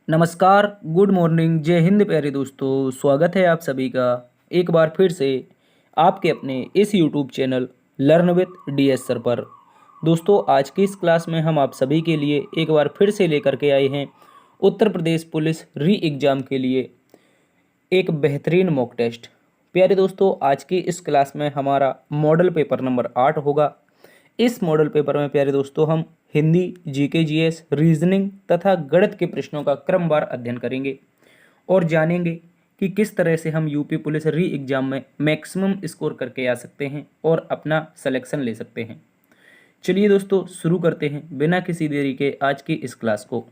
नमस्कार, good morning, जय हिंद प्यारे दोस्तों। स्वागत है आप सभी का एक बार फिर से आपके अपने इस YouTube channel learn with DS sir पर। दोस्तों, आज की इस क्लास में हम आप सभी के लिए एक बार फिर से लेकर के आए हैं उत्तर प्रदेश पुलिस री एग्ज़ाम के लिए एक बेहतरीन मॉक टेस्ट। प्यारे दोस्तों, आज की इस क्लास में हमारा मॉडल पेपर नंबर 8 होगा। इस मॉडल पेपर में प्यारे दोस्तों हम हिंदी, जीके, जीएस, रीजनिंग तथा गणित के प्रश्नों का क्रमवार अध्ययन करेंगे और जानेंगे कि किस तरह से हम यूपी पुलिस री एग्ज़ाम में मैक्सिमम स्कोर करके आ सकते हैं और अपना सिलेक्शन ले सकते हैं। चलिए दोस्तों, शुरू करते हैं बिना किसी देरी के आज की इस क्लास को।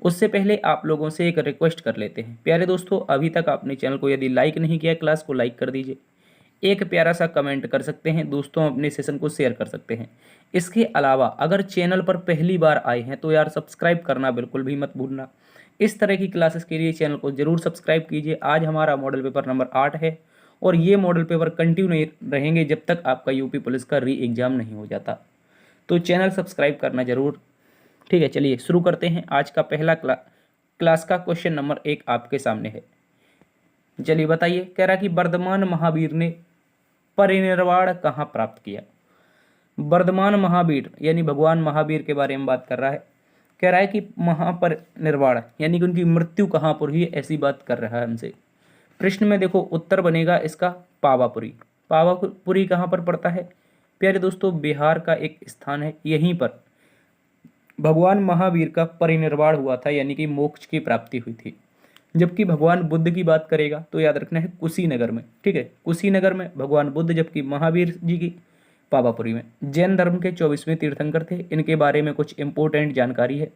उससे पहले आप लोगों से एक रिक्वेस्ट कर लेते हैं। प्यारे दोस्तों, अभी तक आपने चैनल को यदि लाइक नहीं किया, क्लास को लाइक कर दीजिए। एक प्यारा सा कमेंट कर सकते हैं दोस्तों, अपने सेशन को शेयर कर सकते हैं। इसके अलावा अगर चैनल पर पहली बार आए हैं तो यार सब्सक्राइब करना बिल्कुल भी मत भूलना। इस तरह की क्लासेस के लिए चैनल को जरूर सब्सक्राइब कीजिए। आज हमारा मॉडल पेपर नंबर 8 है और ये मॉडल पेपर कंटिन्यू रहेंगे जब तक आपका यूपी पुलिस का री एग्ज़ाम नहीं हो जाता। तो चैनल सब्सक्राइब करना जरूर। ठीक है, चलिए शुरू करते हैं। आज का पहला क्लास का क्वेश्चन नंबर 1 आपके सामने है। चलिए बताइए, कह रहा कि वर्धमान महावीर ने परिनिर्वाण कहाँ प्राप्त किया। वर्धमान महावीर यानी भगवान महावीर के बारे में बात कर रहा है। कह रहा है कि महापरिनिर्वाण यानी कि उनकी मृत्यु कहाँ पर हुई, ऐसी बात कर रहा है हमसे। प्रश्न में देखो उत्तर बनेगा इसका पावापुरी। पावापुरी कहाँ पर पड़ता है प्यारे दोस्तों? बिहार का एक स्थान है। यहीं पर भगवान महावीर का परिनिर्वाण हुआ था, यानी कि मोक्ष की प्राप्ति हुई थी। जबकि भगवान बुद्ध की बात करेगा तो याद रखना है कुशीनगर में। ठीक है, कुशीनगर में भगवान बुद्ध, जबकि महावीर जी की पावापुरी में। जैन धर्म के 24वें तीर्थंकर थे। इनके बारे में कुछ इंपॉर्टेंट जानकारी है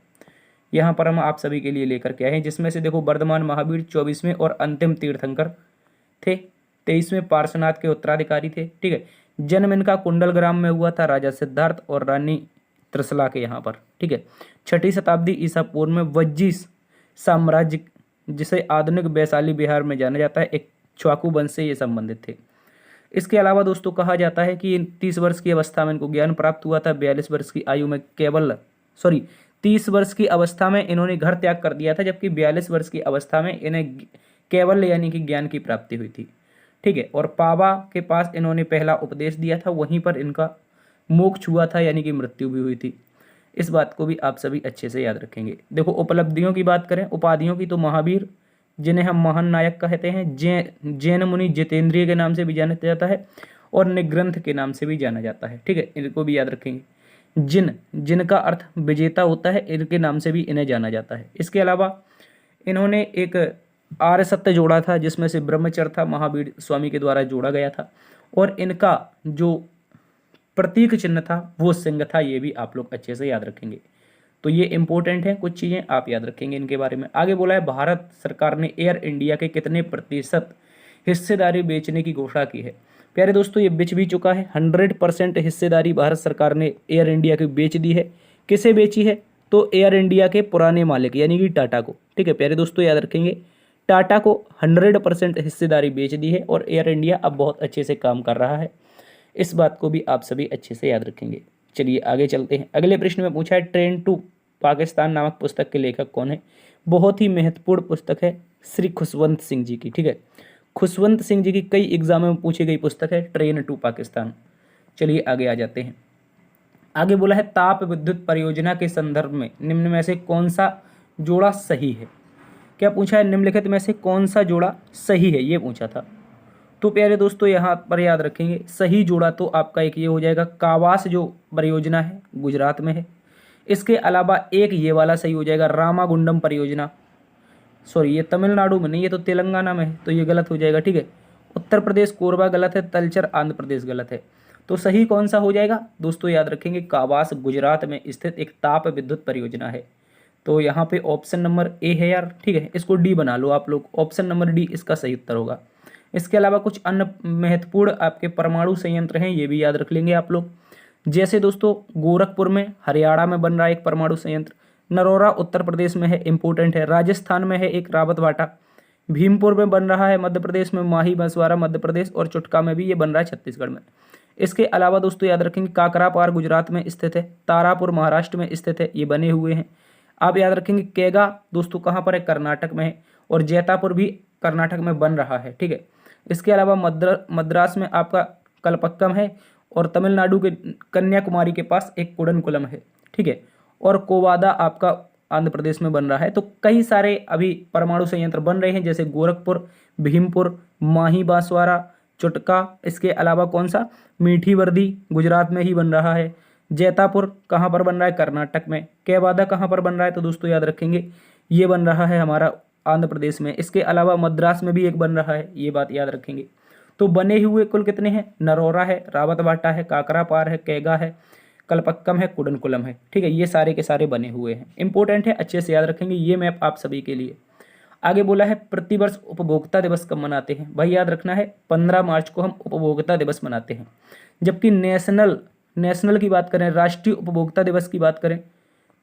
यहाँ पर हम आप सभी के लिए लेकर के आए हैं, जिसमें से देखो वर्धमान महावीर 24वें और अंतिम तीर्थंकर थे। 23वें पार्श्वनाथ के उत्तराधिकारी थे। ठीक है, जन्म इनका कुंडलग्राम में हुआ था, राजा सिद्धार्थ और रानी त्रिशला के यहाँ पर। ठीक है, 6ठी शताब्दी ईसा पूर्व में वज्जी साम्राज्य, जिसे आधुनिक वैशाली बिहार में जाना जाता है, एक इक्ष्वाकु वंश से ये संबंधित थे। इसके अलावा दोस्तों कहा जाता है कि 30 वर्ष की अवस्था में इनको ज्ञान प्राप्त हुआ था। 42 वर्ष की आयु में 30 वर्ष की अवस्था में इन्होंने घर त्याग कर दिया था, जबकि 42 वर्ष की अवस्था में इन्हें केवल यानी कि ज्ञान की प्राप्ति हुई थी। ठीक है, और पावा के पास इन्होंने पहला उपदेश दिया था, वहीं पर इनका मोक्ष हुआ था, यानी कि मृत्यु भी हुई थी। इस बात को भी आप सभी अच्छे से याद रखेंगे। देखो उपलब्धियों की बात करें, उपाधियों की, तो महावीर जिन्हें हम महान नायक कहते हैं, जैन मुनि जितेंद्रिय के नाम से भी जाना जाता है और निग्रंथ के नाम से भी जाना जाता है। ठीक है, इनको भी याद रखेंगे। जिनका अर्थ विजेता होता है, इनके नाम से भी इन्हें जाना जाता है। इसके अलावा इन्होंने एक आर्य सत्य जोड़ा था, जिसमें से ब्रह्मचर्य था, महावीर स्वामी के द्वारा जोड़ा गया था, और इनका जो प्रतीक चिन्ह था वो सिंह था। ये भी आप लोग अच्छे से याद रखेंगे। तो ये इंपॉर्टेंट है, कुछ चीज़ें आप याद रखेंगे इनके बारे में। आगे बोला है भारत सरकार ने एयर इंडिया के कितने प्रतिशत हिस्सेदारी बेचने की घोषणा की है। प्यारे दोस्तों, ये बेच भी चुका है। 100% हिस्सेदारी भारत सरकार ने एयर इंडिया की बेच दी है। किसे बेची है? तो एयर इंडिया के पुराने मालिक यानी कि टाटा को। ठीक है प्यारे दोस्तों, याद रखेंगे, टाटा को 100% हिस्सेदारी बेच दी है और एयर इंडिया अब बहुत अच्छे से काम कर रहा है। इस बात को भी आप सभी अच्छे से याद रखेंगे। चलिए आगे चलते हैं। अगले प्रश्न में पूछा है ट्रेन टू पाकिस्तान नामक पुस्तक के लेखक कौन है। बहुत ही महत्वपूर्ण पुस्तक है श्री खुशवंत सिंह जी की। ठीक है, खुशवंत सिंह जी की कई एग्जामों में पूछी गई पुस्तक है ट्रेन टू पाकिस्तान। चलिए आगे आ जाते हैं। आगे बोला है ताप विद्युत परियोजना के संदर्भ में निम्न में से कौन सा जोड़ा सही है। क्या पूछा है? निम्नलिखित में से कौन सा जोड़ा सही है, ये पूछा था। तो प्यारे दोस्तों यहाँ पर याद रखेंगे, सही जोड़ा तो आपका एक ये हो जाएगा, कावास जो परियोजना है गुजरात में है। इसके अलावा एक ये वाला सही हो जाएगा, रामागुंडम परियोजना, ये तमिलनाडु में नहीं, ये तो तेलंगाना में है, तो ये गलत हो जाएगा। ठीक है, उत्तर प्रदेश कोरबा गलत है, तलचर आंध्र प्रदेश गलत है। तो सही कौन सा हो जाएगा दोस्तों? याद रखेंगे, कावास गुजरात में स्थित एक ताप विद्युत परियोजना है। तो यहाँ पे ऑप्शन नंबर ए है यार। ठीक है, इसको डी बना लो आप लोग, ऑप्शन नंबर डी इसका सही उत्तर होगा। इसके अलावा कुछ अन्य महत्वपूर्ण आपके परमाणु संयंत्र हैं, ये भी याद रख लेंगे आप लोग। जैसे दोस्तों गोरखपुर में हरियाणा में बन रहा है एक परमाणु संयंत्र, नरोरा उत्तर प्रदेश में है, इंपॉर्टेंट है, राजस्थान में है एक रावत भाटा, भीमपुर में बन रहा है मध्य प्रदेश में, माही बंसवाड़ा मध्य प्रदेश, और चुटका में भी ये बन रहा है छत्तीसगढ़ में। इसके अलावा दोस्तों याद रखेंगे काकरापार गुजरात में स्थित है, तारापुर महाराष्ट्र में स्थित है, ये बने हुए हैं। आप याद रखेंगे केगा दोस्तों कहाँ पर है, कर्नाटक में है, और जैतापुर भी कर्नाटक में बन रहा है, ठीक है। इसके अलावा मद्रास में आपका कलपक्कम है, और तमिलनाडु के कन्याकुमारी के पास एक कुडनकुलम है, ठीक है, और कोवादा आपका आंध्र प्रदेश में बन रहा है। तो कई सारे अभी परमाणु संयंत्र बन रहे हैं, जैसे गोरखपुर, भीमपुर, माही बांसवाड़ा, चुटका, इसके अलावा कौन सा, मीठी वर्दी गुजरात में ही बन रहा है। जैतापुर कहाँ पर बन रहा है, कर्नाटक में। केवादा कहाँ पर बन रहा है, तो दोस्तों याद रखेंगे ये बन रहा है हमारा आंध्र प्रदेश में। इसके अलावा मद्रास में भी एक बन रहा है, ये बात याद रखेंगे। तो बने हुए कुल कितने हैं, नरोरा है, रावतबाटा है, काकरापार है, कैगा है, कलपक्कम है, कुडनकुलम है, ठीक है। ये सारे के सारे बने हुए हैं, इंपॉर्टेंट है, अच्छे से याद रखेंगे ये मैप आप सभी के लिए। आगे बोला है प्रतिवर्ष उपभोक्ता दिवस कब मनाते हैं, भाई याद रखना है 15 मार्च को हम उपभोक्ता दिवस मनाते हैं। जबकि नेशनल की बात करें, राष्ट्रीय उपभोक्ता दिवस की बात करें,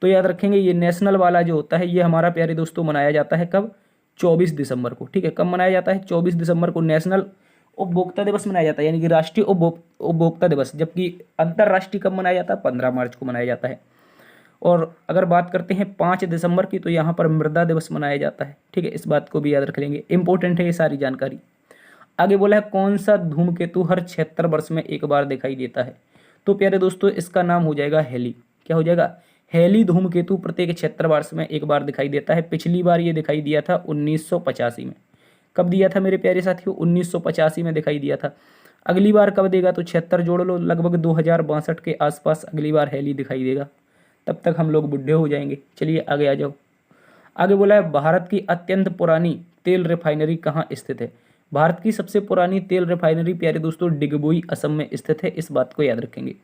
तो याद रखेंगे ये नेशनल वाला जो होता है ये हमारा प्यारे दोस्तों मनाया जाता है कब, 24 दिसंबर को, ठीक है। कब मनाया जाता है, 24 दिसंबर को नेशनल उपभोक्ता दिवस मनाया जाता है, यानी कि राष्ट्रीय उपभोक्ता दिवस। जबकि अंतर्राष्ट्रीय कब मनाया जाता है, 15 मार्च को मनाया जाता है। और अगर बात करते हैं 5 दिसंबर की, तो यहाँ पर मृदा दिवस मनाया जाता है, ठीक है। इस बात को भी याद रख लेंगे, इंपॉर्टेंट है ये सारी जानकारी। आगे बोला है कौन सा धूमकेतु हर 76 वर्ष में एक बार दिखाई देता है, तो प्यारे दोस्तों इसका नाम हो जाएगा हेली। क्या हो जाएगा, हेली धूमकेतु प्रत्येक 76 वर्ष में एक बार दिखाई देता है। पिछली बार ये दिखाई दिया था 1985 में। कब दिया था मेरे प्यारे साथियों, 1985 में दिखाई दिया था। अगली बार कब देगा, तो 76 जोड़ लो, लगभग 2062 के आसपास अगली बार हेली दिखाई देगा। तब तक हम लोग बुढ़े हो जाएंगे। चलिए आगे आ जाओ। आगे बोला है भारत की अत्यंत पुरानी तेल रिफाइनरी कहाँ स्थित है। भारत की सबसे पुरानी तेल रिफाइनरी प्यारे दोस्तों डिगबोई असम में स्थित है, इस बात को याद रखेंगे।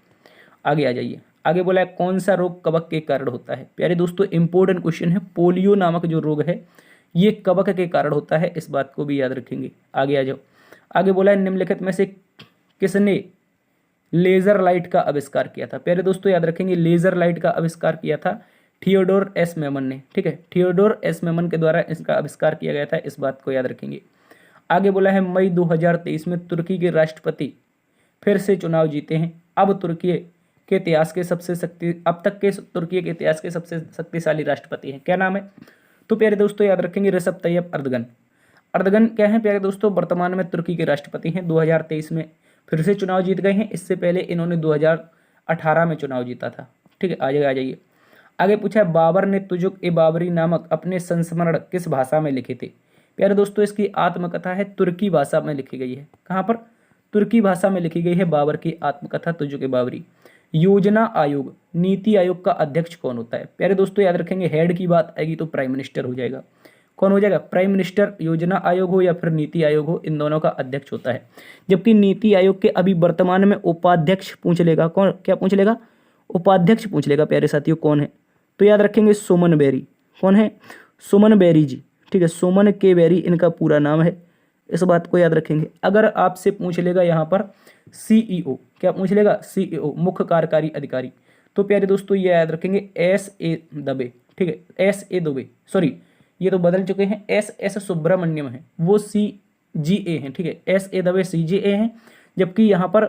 आगे आ जाइए। आगे बोला है कौन सा रोग कवक के कारण होता है। प्यारे दोस्तों इंपॉर्टेंट क्वेश्चन है, पोलियो नामक जो रोग है ये कवक के कारण होता है, इस बात को भी याद रखेंगे। आगे आ जाओ। आगे बोला है निम्नलिखित में से किसने लेजर लाइट का आविष्कार किया था। प्यारे दोस्तों याद रखेंगे लेजर लाइट का आविष्कार किया था थियोडोर एस मेमन ने, ठीक है। थियोडोर एस मेमन के द्वारा इसका आविष्कार किया गया था, इस बात को याद रखेंगे। आगे बोला है मई 2023 में तुर्की के राष्ट्रपति फिर से चुनाव जीते हैं। अब तक के इतिहास के सबसे शक्तिशाली राष्ट्रपति हैं, क्या नाम है, तो प्यारे दोस्तों याद रखेंगे रिसेप तैयब अर्दगन। अर्दगन क्या है प्यारे दोस्तों, वर्तमान में तुर्की के राष्ट्रपति हैं। 2023 में फिर से चुनाव जीत गए हैं, इससे पहले इन्होंने 2018 में चुनाव जीता था, ठीक है। आ जाइए। आगे पूछा है बाबर ने तुजुक ए बाबरी नामक अपने संस्मरण किस भाषा में लिखे थे। प्यारे दोस्तों इसकी आत्मकथा है तुर्की भाषा में लिखी गई है। कहाँ पर, तुर्की भाषा में लिखी गई है बाबर की आत्मकथा तुजुक ए बाबरी। योजना आयोग, नीति आयोग का अध्यक्ष कौन होता है। प्यारे दोस्तों याद रखेंगे हेड की बात आएगी तो प्राइम मिनिस्टर हो जाएगा। कौन हो जाएगा, प्राइम मिनिस्टर। योजना आयोग हो या फिर नीति आयोग हो, इन दोनों का अध्यक्ष होता है। जबकि नीति आयोग के अभी वर्तमान में उपाध्यक्ष पूछ लेगा, कौन, क्या पूछ लेगा, उपाध्यक्ष पूछ लेगा प्यारे साथियों कौन है, तो याद रखेंगे सुमन बेरी। कौन है, सुमन बेरी जी, ठीक है। सुमन के बेरी इनका पूरा नाम है, इस बात को याद रखेंगे। अगर आपसे पूछ लेगा यहाँ पर सीईओ, क्या पूछ लेगा, सीईओ मुख्य कार्यकारी अधिकारी, तो प्यारे दोस्तों ये याद रखेंगे SA दबे, ठीक है। SA दुबे, सॉरी ये तो बदल चुके हैं, SS सुब्रमण्यम है, वो CGA हैं, ठीक है। SA दबे CGA हैं, जबकि यहाँ पर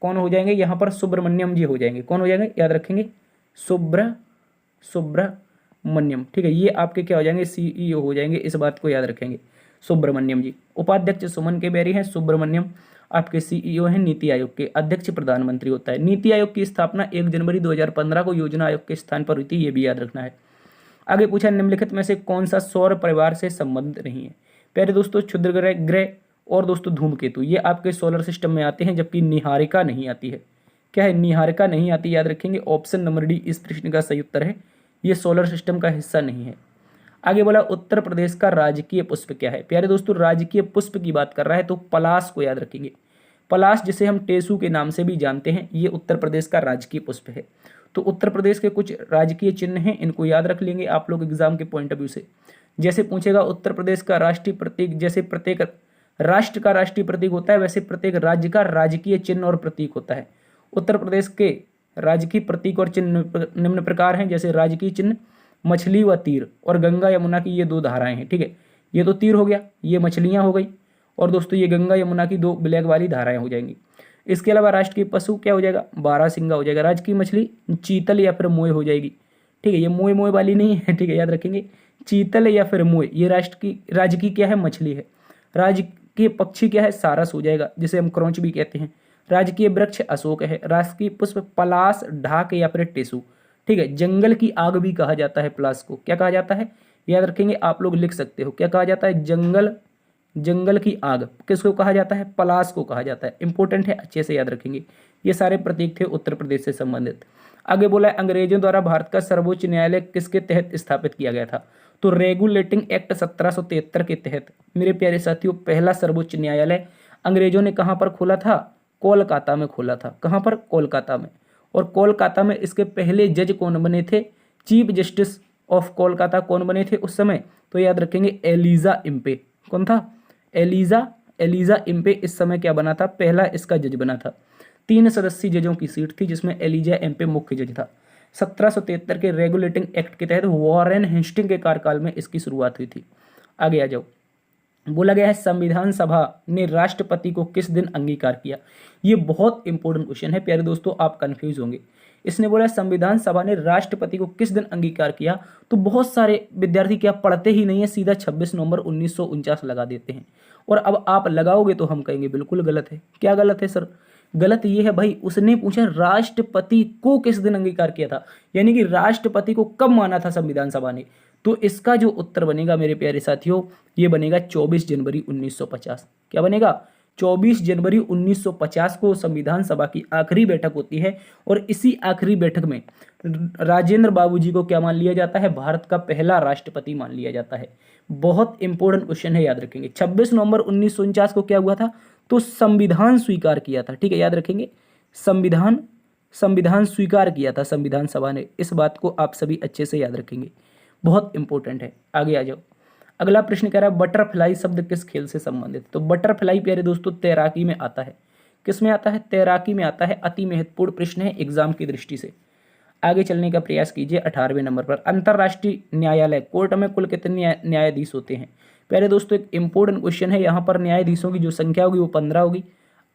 कौन हो जाएंगे, यहाँ पर सुब्रमण्यम जी हो जाएंगे। कौन हो जाएंगे, याद रखेंगे सुब्रमण्यम, ठीक है। ये आपके क्या हो जाएंगे, CEO हो जाएंगे, इस बात को याद रखेंगे, सुब्रमण्यम जी। उपाध्यक्ष सुमन के बेरी हैं, सुब्रमण्यम आपके CEO हैं। नीति आयोग के अध्यक्ष प्रधानमंत्री होता है। नीति आयोग की स्थापना 1 जनवरी 2015 को योजना आयोग के स्थान पर हुई थी, ये भी याद रखना है। आगे पूछा निम्नलिखित में से कौन सा सौर परिवार से संबंधित नहीं है। प्यारे दोस्तों क्षुद्र ग्रह और दोस्तों धूमकेतु ये आपके सोलर सिस्टम में आते हैं, जबकि निहारिका नहीं आती है। क्या है, निहारिका नहीं आती, याद रखेंगे ऑप्शन नंबर डी इस प्रश्न का सही उत्तर है, ये सोलर सिस्टम का हिस्सा नहीं है। आगे बोला उत्तर प्रदेश का राजकीय पुष्प क्या है। प्यारे दोस्तों राजकीय पुष्प की बात कर रहा है तो पलाश को याद रखेंगे। पलाश जिसे हम टेसू के नाम से भी जानते हैं, ये उत्तर प्रदेश का राजकीय पुष्प है। तो उत्तर प्रदेश के कुछ राजकीय चिन्ह हैं, इनको याद रख लेंगे आप लोग एग्जाम के पॉइंट ऑफ व्यू से। जैसे पूछेगा उत्तर प्रदेश का राष्ट्रीय प्रतीक, जैसे प्रत्येक राष्ट्र का राष्ट्रीय प्रतीक होता है वैसे प्रत्येक राज्य का राजकीय चिन्ह और प्रतीक होता है। उत्तर प्रदेश के राजकीय प्रतीक और चिन्ह निम्न प्रकार हैं, जैसे राजकीय चिन्ह मछली व तीर, और गंगा यमुना की ये 2 धाराएं हैं, ठीक है। ये तो तीर हो गया, ये मछलियां हो गई, और दोस्तों ये गंगा यमुना की 2 ब्लैक वाली धाराएं हो जाएंगी। इसके अलावा राष्ट्रीय पशु क्या हो जाएगा, बारहसिंगा हो जाएगा। राजकीय मछली चीतल या फिर मोय हो जाएगी, ठीक है, ये मोए मोए वाली नहीं है, ठीक है, याद रखेंगे। चीतल या फिर मोए, ये राज्य की क्या है, मछली है। राजकीय पक्षी क्या है, सारस हो जाएगा, जिसे हम क्रौंच भी कहते हैं। राजकीय वृक्ष अशोक है। राजकीय पुष्प पलाश, ढाक या फिर टेसु। ठीक है, जंगल की आग भी कहा जाता है पलाश को, क्या कहा जाता है, याद रखेंगे, आप लोग लिख सकते हो, क्या कहा जाता है, जंगल की आग किसको कहा जाता है, पलाश को कहा जाता है। इंपॉर्टेंट है, अच्छे से याद रखेंगे। ये सारे प्रतीक थे उत्तर प्रदेश से संबंधित। आगे बोला है, अंग्रेजों द्वारा भारत का सर्वोच्च न्यायालय किसके तहत स्थापित किया गया था। तो रेगुलेटिंग एक्ट 1773 के तहत मेरे प्यारे साथियों पहला सर्वोच्च न्यायालय अंग्रेजों ने कहां पर खोला था, कोलकाता में खोला था। कहां पर, कोलकाता में। और कोलकाता में इसके पहले जज कौन बने थे, चीफ जस्टिस ऑफ कोलकाता कौन बने थे उस समय, तो याद रखेंगे एलिजा इम्पे। कौन था, एलिजा इम्पे इस समय क्या बना था, पहला इसका जज बना था। 3 सदस्यीय जजों की सीट थी जिसमें एलिजा एम्पे मुख्य जज था। 1773 के रेगुलेटिंग एक्ट के तहत वॉरेन हेस्टिंग के कार्यकाल में इसकी शुरुआत हुई थी। आगे आ जाओ, बोला गया है संविधान सभा ने राष्ट्रपति को किस दिन अंगीकार किया। ये बहुत इंपॉर्टेंट क्वेश्चन है प्यारे दोस्तों, आप कंफ्यूज होंगे। इसने बोला संविधान सभा ने राष्ट्रपति को किस दिन अंगीकार किया, तो बहुत सारे विद्यार्थी क्या पढ़ते ही नहीं है, सीधा 26 नवंबर 1949 लगा देते हैं। और अब आप लगाओगे तो हम कहेंगे बिल्कुल गलत है। क्या गलत है सर, गलत ये है भाई, उसने पूछा राष्ट्रपति को किस दिन अंगीकार किया था, यानी कि राष्ट्रपति को कब माना था संविधान सभा ने। तो इसका जो उत्तर बनेगा मेरे प्यारे साथियों, ये बनेगा 24 जनवरी 1950। क्या बनेगा, 24 जनवरी 1950 को संविधान सभा की आखिरी बैठक होती है। और इसी आखिरी बैठक में राजेंद्र बाबूजी को क्या मान लिया जाता है, भारत का पहला राष्ट्रपति मान लिया जाता है। बहुत इंपॉर्टेंट क्वेश्चन है, याद रखेंगे। 26 नवंबर 1949 को क्या हुआ था, तो संविधान स्वीकार किया था। ठीक है, याद रखेंगे, संविधान स्वीकार किया था संविधान सभा ने। इस बात को आप सभी अच्छे से याद रखेंगे, बहुत इंपॉर्टेंट है। आगे आ जाओ, अगला प्रश्न कह रहा है बटरफ्लाई शब्द किस खेल से संबंधित। तो बटरफ्लाई प्यारे दोस्तों तैराकी में आता है। किस में आता है, तैराकी में आता है। अति महत्वपूर्ण प्रश्न है एग्जाम की दृष्टि से। आगे चलने का प्रयास कीजिए। 18वें नंबर पर, अंतर्राष्ट्रीय न्यायालय कोर्ट में कुल कितने न्यायाधीश होते हैं। प्यारे दोस्तों एक इंपॉर्टेंट क्वेश्चन है, यहाँ पर न्यायाधीशों की जो संख्या होगी वो 15 होगी।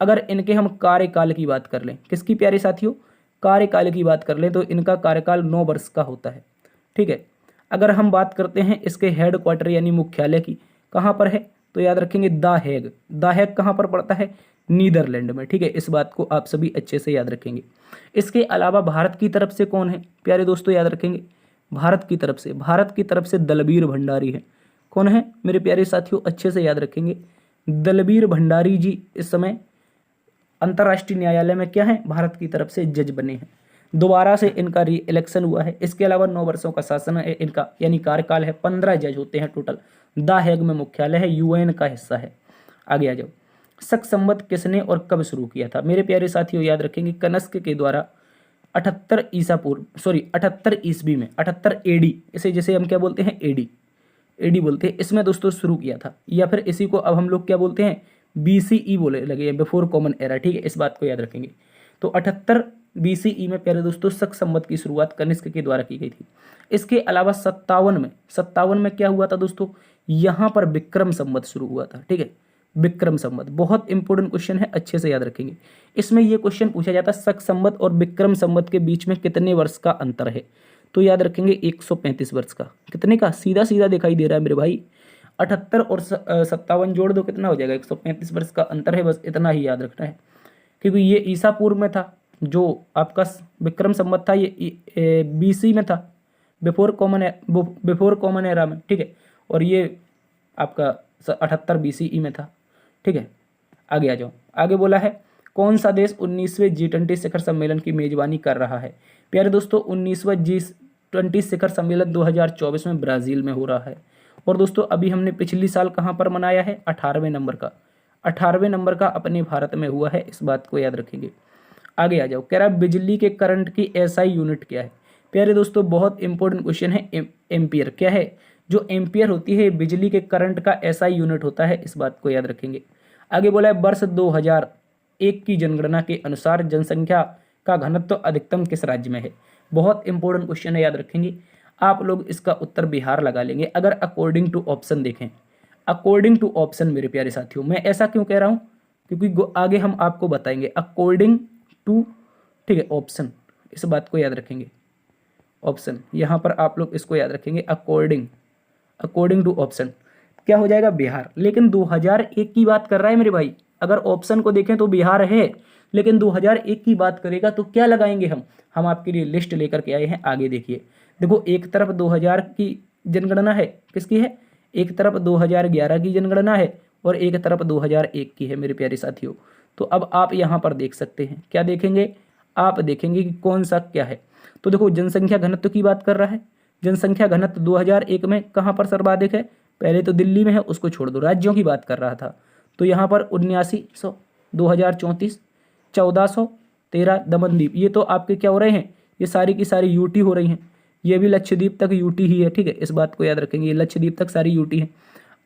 अगर इनके हम कार्यकाल की बात कर लें, किसकी प्यारे साथियों, कार्यकाल की बात कर लें, तो इनका कार्यकाल 9 वर्ष का होता है। ठीक है, अगर हम बात करते हैं इसके हेड क्वार्टर यानी मुख्यालय की, कहाँ पर है, तो याद रखेंगे द हैग कहाँ पर पड़ता है, नीदरलैंड में। ठीक है, इस बात को आप सभी अच्छे से याद रखेंगे। इसके अलावा भारत की तरफ से कौन है प्यारे दोस्तों, याद रखेंगे, भारत की तरफ से दलबीर भंडारी है। कौन है मेरे प्यारे साथियों, अच्छे से याद रखेंगे, दलबीर भंडारी जी इस समय अंतर्राष्ट्रीय न्यायालय में क्या है, भारत की तरफ से जज बने हैं। दोबारा से इनका री इलेक्शन हुआ है। इसके अलावा 9 वर्षों का शासन है इनका, यानी कार्यकाल है। 15 जज होते हैं टोटल। द हैग में मुख्यालय है, यूएन का हिस्सा है। आगे आ जाओ, शक संवत किसने और कब शुरू किया था। मेरे प्यारे साथियों याद रखेंगे, कनस्क के द्वारा 78 ईस्वी में, 78 एडी, इसे जैसे हम क्या बोलते हैं, एडी बोलते हैं, इसमें दोस्तों शुरू किया था। या फिर इसी को अब हम लोग क्या बोलते हैं, बीसीई बोले लगे, बिफोर कॉमन एरा। ठीक है, इस बात को याद रखेंगे। तो 78 बीसीई में प्यारे दोस्तों शक संवत की शुरुआत कनिष्क के द्वारा की गई थी। इसके अलावा 57 में क्या हुआ था दोस्तों, यहाँ पर विक्रम संवत शुरू हुआ था। ठीक है, विक्रम संवत बहुत इंपॉर्टेंट क्वेश्चन है, अच्छे से याद रखेंगे। इसमें यह क्वेश्चन पूछा जाता है शक संवत और विक्रम संवत के बीच में कितने वर्ष का अंतर है, तो याद रखेंगे 135 वर्ष का। कितने का, सीधा सीधा दिखाई दे रहा है मेरे भाई, 78 और 57 जोड़ दो, कितना हो जाएगा, 135 वर्ष का अंतर है। बस इतना ही याद रखना है, क्योंकि ये ईसा पूर्व में था, जो आपका विक्रम संवत था ये बीसी में था, बिफोर कॉमन एरा में। ठीक है, और ये आपका 78 बीसीई में था। ठीक है, आगे आ जाओ। आगे बोला है कौन सा देश 19वें G20 शिखर सम्मेलन की मेजबानी कर रहा है। प्यारे दोस्तों 19वां G20 शिखर सम्मेलन 2024 में ब्राजील में हो रहा है। और दोस्तों अभी हमने पिछली साल कहाँ पर मनाया है, 18वें नंबर का अपने भारत में हुआ है, इस बात को याद रखेंगे। आगे आ जाओ, कह रहा है बिजली के करंट की एसआई यूनिट क्या है। प्यारे दोस्तों बहुत इंपॉर्टेंट क्वेश्चन है, एम्पियर क्या है, जो एम्पियर होती है बिजली के करंट का एसआई यूनिट होता है, इस बात को याद रखेंगे। आगे बोला है वर्ष 2001 की जनगणना के अनुसार जनसंख्या का घनत्व अधिकतम किस राज्य में है। बहुत इंपॉर्टेंट क्वेश्चन है, याद रखेंगे। आप लोग इसका उत्तर बिहार लगा लेंगे अगर अकॉर्डिंग टू ऑप्शन देखें। अकॉर्डिंग टू ऑप्शन मेरे प्यारे साथियों, मैं ऐसा क्यों कह रहा हूं, क्योंकि आगे हम आपको बताएंगे अकॉर्डिंग टू, ठीक है, ऑप्शन, इस बात को याद रखेंगे। ऑप्शन, यहाँ पर आप लोग इसको याद रखेंगे अकॉर्डिंग टू ऑप्शन क्या हो जाएगा बिहार। लेकिन 2001 की बात कर रहा है मेरे भाई, अगर ऑप्शन को देखें तो बिहार है, लेकिन 2001 की बात करेगा तो क्या लगाएंगे हम आपके लिए लिस्ट लेकर के आए हैं। आगे देखिए, देखो एक तरफ 2000 की जनगणना है, किसकी है, एक तरफ 2011 की जनगणना है और एक तरफ 2001 की है मेरे प्यारे साथियों। तो अब आप यहाँ पर देख सकते हैं, क्या देखेंगे, आप देखेंगे कि कौन सा क्या है। तो देखो जनसंख्या घनत्व की बात कर रहा है, जनसंख्या घनत्व 2001 में कहाँ पर सर्वाधिक है, पहले तो दिल्ली में है, उसको छोड़ दो, राज्यों की बात कर रहा था। तो यहाँ पर 7900, 2034, 1400, 13 दमनदीप, ये तो आपके क्या हो रहे हैं, ये सारी की सारी यूटी हो रही हैं, ये भी लक्षद्वीप तक यूटी ही है, ठीक है, इस बात को याद रखेंगे, ये लक्षद्वीप तक सारी यूटी है।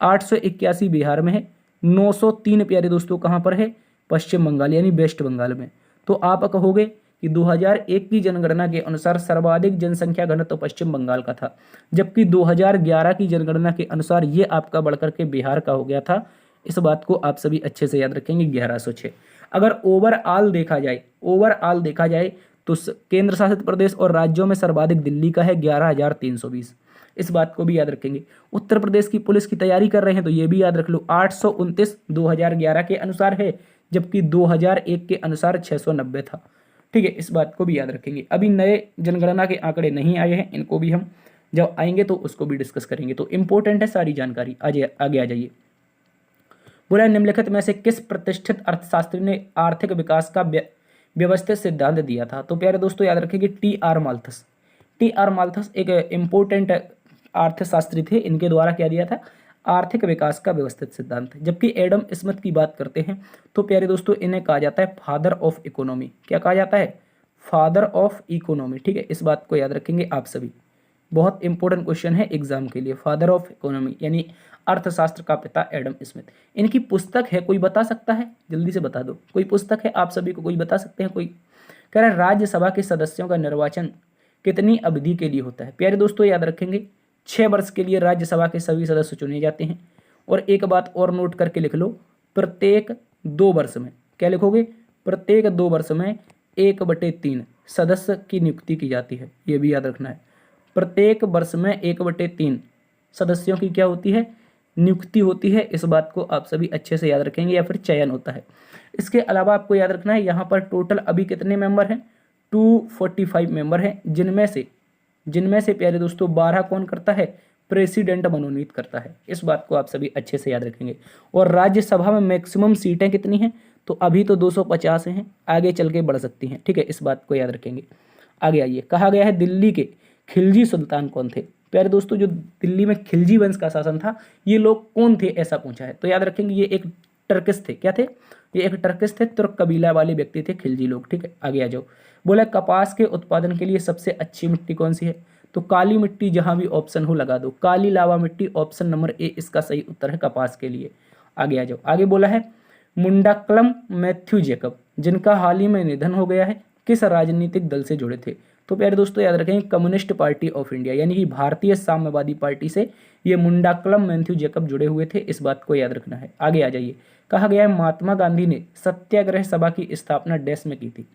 881 बिहार में है, 903 प्यारे दोस्तों कहाँ पर है, पश्चिम बंगाल यानी वेस्ट बंगाल में। तो आप कहोगे कि 2001 की जनगणना के अनुसार सर्वाधिक जनसंख्या घनत्व पश्चिम बंगाल का था, जबकि 2011 की जनगणना के अनुसार ये आपका बढ़कर के बिहार का हो गया था। इस बात को आप सभी अच्छे से याद रखेंगे, 1106। अगर ओवरऑल देखा जाए तो केंद्र शासित प्रदेश और राज्यों में सर्वाधिक दिल्ली का है 11,320, इस बात को भी याद रखेंगे। उत्तर प्रदेश की पुलिस की तैयारी कर रहे हैं तो ये भी याद रख लो, 829 2011 के अनुसार है, जबकि 2001 के अनुसार 690 था, ठीक है, इस बात को भी याद रखेंगे। अभी नए जनगणना के आंकड़े नहीं आए हैं, इनको भी हम जब आएंगे तो उसको भी डिस्कस करेंगे। तो इंपॉर्टेंट है सारी जानकारी। आगे आ जाइए, बोला निम्नलिखित में से किस प्रतिष्ठित अर्थशास्त्री ने आर्थिक विकास का व्यवस्थित सिद्धांत दिया था। तो प्यारे दोस्तों याद रखेंगे टी आर माल्थस एक इम्पोर्टेंट अर्थशास्त्री थे, इनके द्वारा क्या दिया था, आर्थिक विकास का व्यवस्थित सिद्धांत। जबकि एडम स्मिथ की बात करते हैं तो प्यारे दोस्तों इन्हें कहा जाता है फादर ऑफ इकोनॉमी। क्या कहा जाता है, फादर ऑफ इकोनॉमी, ठीक है, इस बात को याद रखेंगे आप सभी, बहुत इंपॉर्टेंट क्वेश्चन है एग्जाम के लिए। फादर ऑफ इकोनॉमी यानी अर्थशास्त्र का पिता एडम स्मिथ। इनकी पुस्तक है, कोई बता सकता है, जल्दी से बता दो, कोई पुस्तक है आप सभी को, कोई बता सकते हैं, कोई कह रहा है राज्यसभा के सदस्यों का निर्वाचन कितनी अवधि के लिए होता है। प्यारे दोस्तों याद रखेंगे 6 वर्ष के लिए राज्यसभा के सभी सदस्य चुने जाते हैं। और एक बात और नोट करके लिख लो, प्रत्येक 2 वर्ष में, क्या लिखोगे, प्रत्येक 2 वर्ष में 1/3 सदस्य की नियुक्ति की जाती है, ये भी याद रखना है। प्रत्येक वर्ष में 1/3 सदस्यों की क्या होती है, नियुक्ति होती है, इस बात को आप सभी अच्छे से याद रखेंगे, या फिर चयन होता है। इसके अलावा आपको याद रखना है यहाँ पर टोटल अभी कितने मेंबर हैं, 245 मेंबर हैं, जिनमें से प्यारे दोस्तों 12 कौन करता है, प्रेसिडेंट मनोनीत करता है, इस बात को आप सभी अच्छे से याद रखेंगे। और राज्यसभा में मैक्सिमम सीटें कितनी हैं, तो अभी तो 250 हैं, आगे चल के बढ़ सकती हैं, ठीक है, इस बात को याद रखेंगे। आगे आइए, कहा गया है दिल्ली के खिलजी सुल्तान कौन थे। प्यारे दोस्तों जो दिल्ली में खिलजी वंश का शासन था, ये लोग कौन थे ऐसा पूछा है, तो याद रखेंगे ये एक टर्किश थे, क्या थे, ये एक टर्किश थे, तुर्क कबीला वाले व्यक्ति थे खिलजी लोग, ठीक है। आगे आ जाओ, बोला कपास के उत्पादन के लिए सबसे अच्छी मिट्टी कौन सी है, तो काली मिट्टी, जहां भी ऑप्शन हो लगा दो, काली लावा मिट्टी, ऑप्शन नंबर ए इसका सही उत्तर है कपास के लिए। आगे आ जाओ, आगे बोला है मुंडाक्लम मैथ्यू जैकब, जिनका हाल ही में निधन हो गया है, किस राजनीतिक दल से जुड़े थे। तो प्यारे दोस्तों याद रखें कम्युनिस्ट पार्टी ऑफ इंडिया यानी कि भारतीय साम्यवादी पार्टी से ये मुंडाक्लम मैथ्यू जैकब जुड़े हुए थे, इस बात को याद रखना है। आगे आ जाइए, कहा गया है महात्मा गांधी ने सत्याग्रह सभा की स्थापना डैश में की थी।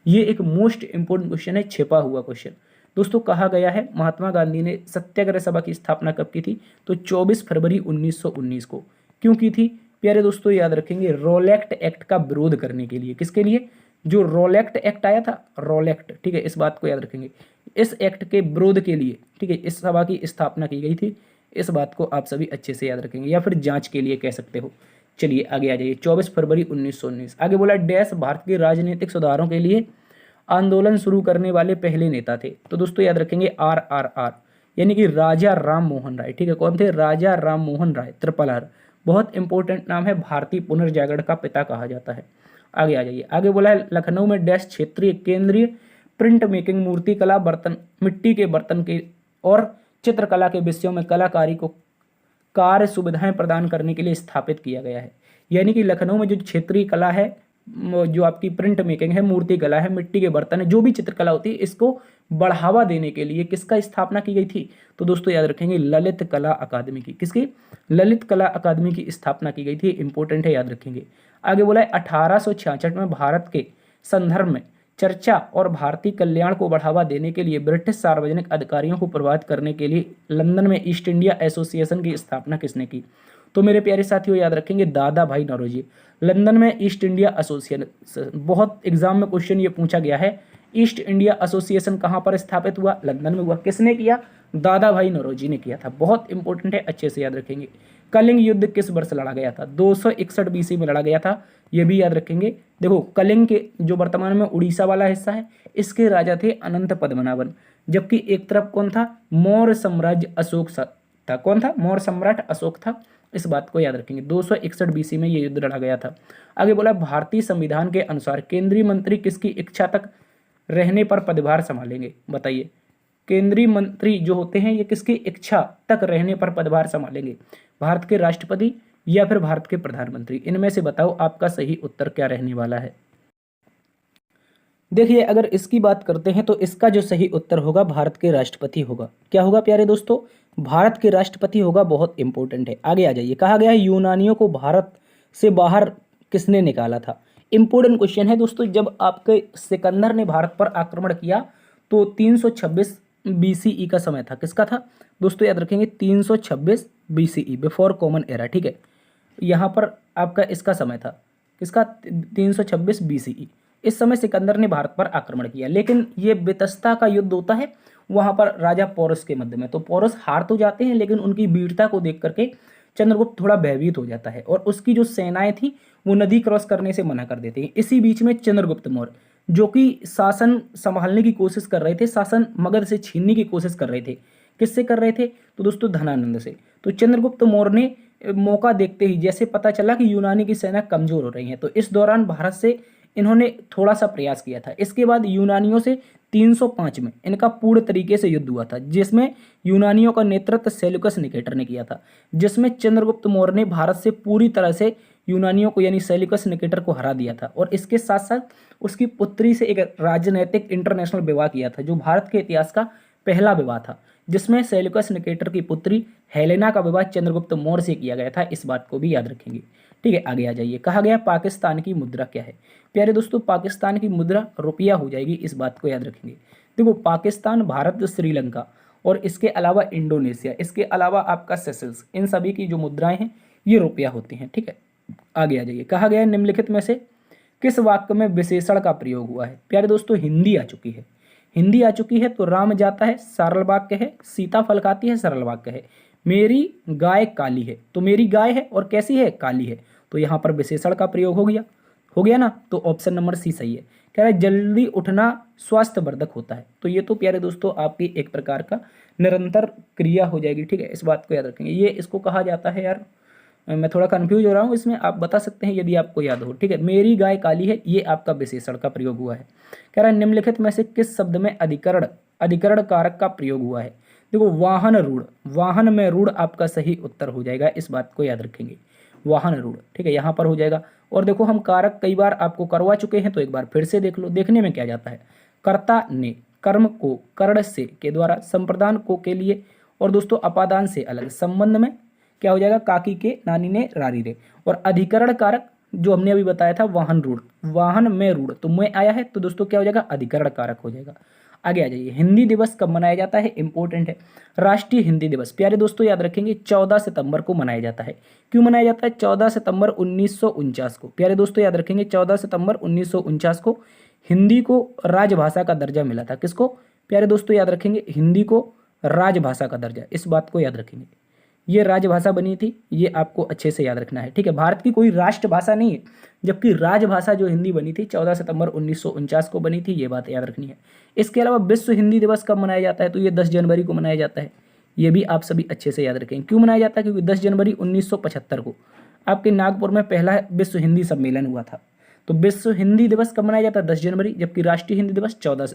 ये एक मोस्ट इंपोर्टेंट क्वेश्चन है, छिपा हुआ क्वेश्चन। दोस्तों कहा गया है महात्मा गांधी ने सत्याग्रह सभा की स्थापना कब की थी, तो 24 फरवरी 1919 को। क्यों की थी प्यारे दोस्तों याद रखेंगे, रोलेक्ट एक्ट का विरोध करने के लिए। किसके लिए, जो रोलेक्ट एक्ट आया था, रोलेक्ट, ठीक है, इस बात को याद रखेंगे, इस एक्ट के विरोध के लिए, ठीक है, इस सभा की स्थापना की गई थी, इस बात को आप सभी अच्छे से याद रखेंगे, या फिर जांच के लिए कह सकते हो। चलिए आगे आ जाइए, 24 फरवरी 1919। आगे बोला डैश भारत के राजनीतिक सुधारों के लिए आंदोलन शुरू करने वाले पहले नेता थे। तो दोस्तों याद रखेंगे RRR यानी कि राजा राम मोहन राय, ठीक है, कौन थे, राजा राम मोहन राय, RRR, बहुत इंपॉर्टेंट नाम है, भारतीय पुनर्जागरण का पिता कहा जाता है। आगे आ जाइए, आगे बोला है लखनऊ में डैश क्षेत्रीय केंद्रीय प्रिंट मेकिंग मूर्ति कला बर्तन मिट्टी के बर्तन के और चित्रकला के विषयों में कलाकारी को कार्य सुविधाएं प्रदान करने के लिए स्थापित किया गया है। यानी कि लखनऊ में जो क्षेत्रीय कला है, जो आपकी प्रिंट मेकिंग है, मूर्ति कला है, मिट्टी के बर्तन है, जो भी चित्रकला होती है, इसको बढ़ावा देने के लिए किसका स्थापना की गई थी, तो दोस्तों याद रखेंगे ललित कला अकादमी की। किसकी, ललित कला अकादमी की स्थापना की गई थी, इंपॉर्टेंट है, याद रखेंगे। आगे बोला है 1866 में भारत के संदर्भ में चर्चा और भारतीय कल्याण को बढ़ावा देने के लिए ब्रिटिश सार्वजनिक अधिकारियों को प्रभावित करने के लिए लंदन में ईस्ट इंडिया एसोसिएशन की स्थापना किसने की? तो मेरे प्यारे साथियों याद रखेंगे दादा भाई नौरोजी। लंदन में ईस्ट इंडिया एसोसिएशन, बहुत एग्जाम में क्वेश्चन ये पूछा गया है, ईस्ट इंडिया एसोसिएशन कहाँ पर स्थापित हुआ? लंदन में हुआ। किसने किया? दादा भाई नौरोजी ने किया था। बहुत इंपॉर्टेंट है, अच्छे से याद रखेंगे। कलिंग युद्ध किस वर्ष लड़ा गया था? 261 बीसी में लड़ा गया था, ये भी याद रखेंगे। देखो कलिंग के जो वर्तमान में उड़ीसा वाला हिस्सा है, इसके राजा थे अनंत पद्मनाभन, जबकि एक तरफ कौन था? मौर्य साम्राज्य अशोक था। कौन था? मौर्य सम्राट अशोक था। इस बात को याद रखेंगे। 261 बीसी में ये युद्ध लड़ा गया था। आगे बोला भारतीय संविधान के अनुसार केंद्रीय मंत्री किसकी इच्छा तक रहने पर पदभार संभालेंगे? बताइए, केंद्रीय मंत्री जो होते हैं ये किसकी इच्छा तक रहने पर पदभार संभालेंगे? भारत के राष्ट्रपति या फिर भारत के प्रधानमंत्री? इनमें से बताओ आपका सही उत्तर क्या रहने वाला है। देखिए अगर इसकी बात करते हैं तो इसका जो सही उत्तर होगा भारत के राष्ट्रपति होगा। क्या होगा प्यारे दोस्तों? भारत के राष्ट्रपति होगा। बहुत इंपॉर्टेंट है। आगे आ जाइए। कहा गया है यूनानियों को भारत से बाहर किसने निकाला था? इंपॉर्टेंट क्वेश्चन है दोस्तों। जब आपके सिकंदर ने भारत पर आक्रमण किया तो 326 बीसीई का समय था। किसका था दोस्तों? याद रखेंगे 326 बीसीई, बिफोर कॉमन एरा। ठीक है, यहाँ पर आपका इसका समय था। किसका? 326 बीसीई। इस समय सिकंदर ने भारत पर आक्रमण किया, लेकिन ये बेतस्ता का युद्ध होता है वहां पर राजा पोरस के मध्य में। तो पोरस हार तो जाते हैं, लेकिन उनकी वीरता को देख करके चंद्रगुप्त थोड़ा भयभीत हो जाता है और उसकी जो सेनाएं थी वो नदी क्रॉस करने से मना कर देते हैं। इसी बीच में चंद्रगुप्त मौर्य जो कि शासन संभालने की कोशिश कर रहे थे, शासन मगध से छीनने की कोशिश कर रहे थे। किससे कर रहे थे? तो दोस्तों धनानंद से। तो चंद्रगुप्त मौर्य ने मौका देखते ही, जैसे पता चला कि यूनानी की सेना कमजोर हो रही है, तो इस दौरान भारत से इन्होंने थोड़ा सा प्रयास किया था। इसके बाद यूनानियों से 305 में इनका पूर्ण तरीके से युद्ध हुआ था, जिसमें यूनानियों का नेतृत्व सेल्यूकस निकेटर ने किया था, जिसमें चंद्रगुप्त मौर्य ने भारत से पूरी तरह से यूनानियों को यानी सेल्यूकस निकेटर को हरा दिया था। और इसके साथ साथ उसकी पुत्री से एक राजनैतिक इंटरनेशनल विवाह किया था, जो भारत के इतिहास का पहला विवाह था, जिसमें सेल्यूकस निकेटर की पुत्री हेलेना का विवाह चंद्रगुप्त मौर्य से किया गया था। इस बात को भी याद रखेंगे। ठीक है, आगे आ जाइए। कहा गया पाकिस्तान की मुद्रा क्या है? प्यारे दोस्तों पाकिस्तान की मुद्रा रुपया हो जाएगी। इस बात को याद रखेंगे। देखो पाकिस्तान, भारत, श्रीलंका और इसके अलावा इंडोनेशिया, इसके अलावा आपका सेशल्स, इन सभी की जो मुद्राएं हैं ये रुपया होती हैं। ठीक है, आगे आ जाइए। कहा गया है निम्नलिखित में से किस वाक्य में विशेषण का प्रयोग हुआ है? प्यारे दोस्तों हिंदी आ चुकी है। हिंदी आ चुकी है तो राम जाता है सरल वाक्य है, सीता फल खाती है सरल वाक्य है, मेरी गाय काली है तो मेरी गाय है और कैसी है? काली है। तो यहाँ पर विशेषण का प्रयोग हो गया ना। तो ऑप्शन नंबर सी सही है। कह रहा है जल्दी उठना स्वास्थ्यवर्धक होता है। तो ये तो प्यारे दोस्तों आपकी एक प्रकार का निरंतर क्रिया हो जाएगी। ठीक है, इस बात को याद रखेंगे। ये इसको कहा जाता है यार, मैं थोड़ा कंफ्यूज हो रहा हूँ इसमें, आप बता सकते हैं यदि आपको याद हो। ठीक है, मेरी गाय काली है, ये आपका विशेषण का प्रयोग हुआ है। कह रहा है निम्नलिखित में से किस शब्द में अधिकरण कारक का प्रयोग हुआ है? देखो वाहन रूढ़, वाहन में रूढ़ आपका सही उत्तर हो जाएगा। इस बात को याद रखेंगे, वाहन रूढ़। ठीक है, यहाँ पर हो जाएगा। और देखो हम कारक कई बार आपको करवा चुके हैं, तो एक बार फिर से देख लो। देखने में क्या जाता है? कर्ता ने कर्म को कर्ण से के द्वारा, संप्रदान को के लिए, और दोस्तों अपादान से अलग, संबंध में क्या हो जाएगा? काकी के नानी ने रारी रे। और अधिकरण कारक जो हमने अभी बताया था वाहन रूढ़, वाहन में रूढ़ तो में आया है, तो दोस्तों क्या हो जाएगा? अधिकरण कारक हो जाएगा। आगे आ जाइए। हिंदी दिवस कब मनाया जाता है? इंपॉर्टेंट है। राष्ट्रीय हिंदी दिवस प्यारे दोस्तों याद रखेंगे 14 सितंबर को मनाया जाता है। क्यों मनाया जाता है? 14 सितंबर 1949 को। प्यारे दोस्तों याद रखेंगे 14 सितंबर 1949 को हिंदी को राजभाषा का दर्जा मिला था। किसको? प्यारे दोस्तों याद रखेंगे हिंदी को राजभाषा का दर्जा। इस बात को याद रखेंगे, ये राजभाषा बनी थी, ये आपको अच्छे से याद रखना है। ठीक है, भारत की कोई राष्ट्रभाषा नहीं है, जबकि राजभाषा जो हिंदी बनी थी 14 सितंबर 1949 को बनी थी, ये बात याद रखनी है। इसके अलावा विश्व हिंदी दिवस कब मनाया जाता है? तो ये 10 जनवरी को मनाया जाता है। ये भी आप सभी अच्छे से याद रखेंगे। क्यों मनाया जाता है? क्योंकि 10 जनवरी 1975 को आपके नागपुर में पहला विश्व हिंदी सम्मेलन हुआ था। तो विश्व हिंदी दिवस कब मनाया जाता है? 10 जनवरी, जबकि राष्ट्रीय हिंदी दिवस 14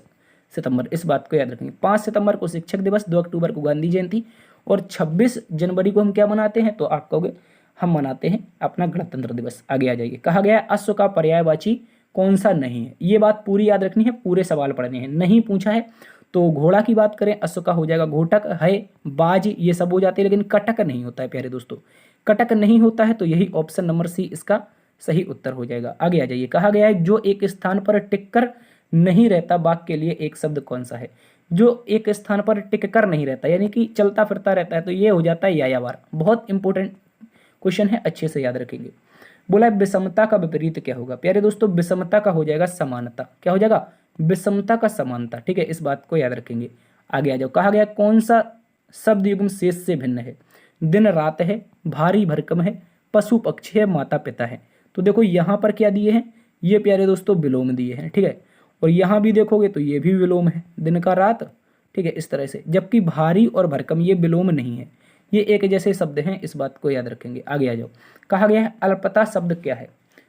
सितंबर। इस बात को याद रखेंगे। 5 सितंबर को शिक्षक दिवस, 2 अक्टूबर को गांधी जयंती और 26 जनवरी को हम क्या मनाते हैं? तो आप कहोगे हम मनाते हैं अपना गणतंत्र दिवस। आगे आ जाइए। कहा गया अश्व का पर्यायवाची कौन सा नहीं है? ये बात पूरी याद रखनी है, पूरे सवाल पढ़ने हैं। नहीं पूछा है तो घोड़ा की बात करें अश्व का हो जाएगा घोटक, है, बाज, ये सब हो जाते हैं, लेकिन कटक नहीं होता है प्यारे दोस्तों। कटक नहीं होता है तो यही ऑप्शन नंबर सी इसका सही उत्तर हो जाएगा। आगे आ जाइए। कहा गया है जो एक स्थान पर टिककर नहीं रहता वाक्य के लिए एक शब्द कौन सा है? जो एक स्थान पर टिक कर नहीं रहता यानी कि चलता फिरता रहता है, तो ये हो जाता है यायावर। बहुत इंपॉर्टेंट क्वेश्चन है, अच्छे से याद रखेंगे। बोला है विषमता का विपरीत क्या होगा? प्यारे दोस्तों, विषमता का हो जाएगा समानता। क्या हो जाएगा? विषमता का समानता। ठीक है, इस बात को याद रखेंगे। आगे आ जाओ। कहा गया कौन सा शब्द युग्म शेष से भिन्न है? दिन रात है, भारी भरकम है, पशु पक्षी है, माता पिता है। तो देखो यहाँ पर क्या दिए हैं, ये प्यारे दोस्तों विलोम दिए हैं। ठीक है, और यहाँ भी देखोगे तो ये भी विलोम है, दिन का रात। ठीक है, इस तरह से। जबकि भारी और भरकम ये विलोम नहीं है, ये एक जैसे शब्द हैं, इस बात को याद रखेंगे। आगे आ जाओ। कहा गया है अल्पता शब्द क्या है?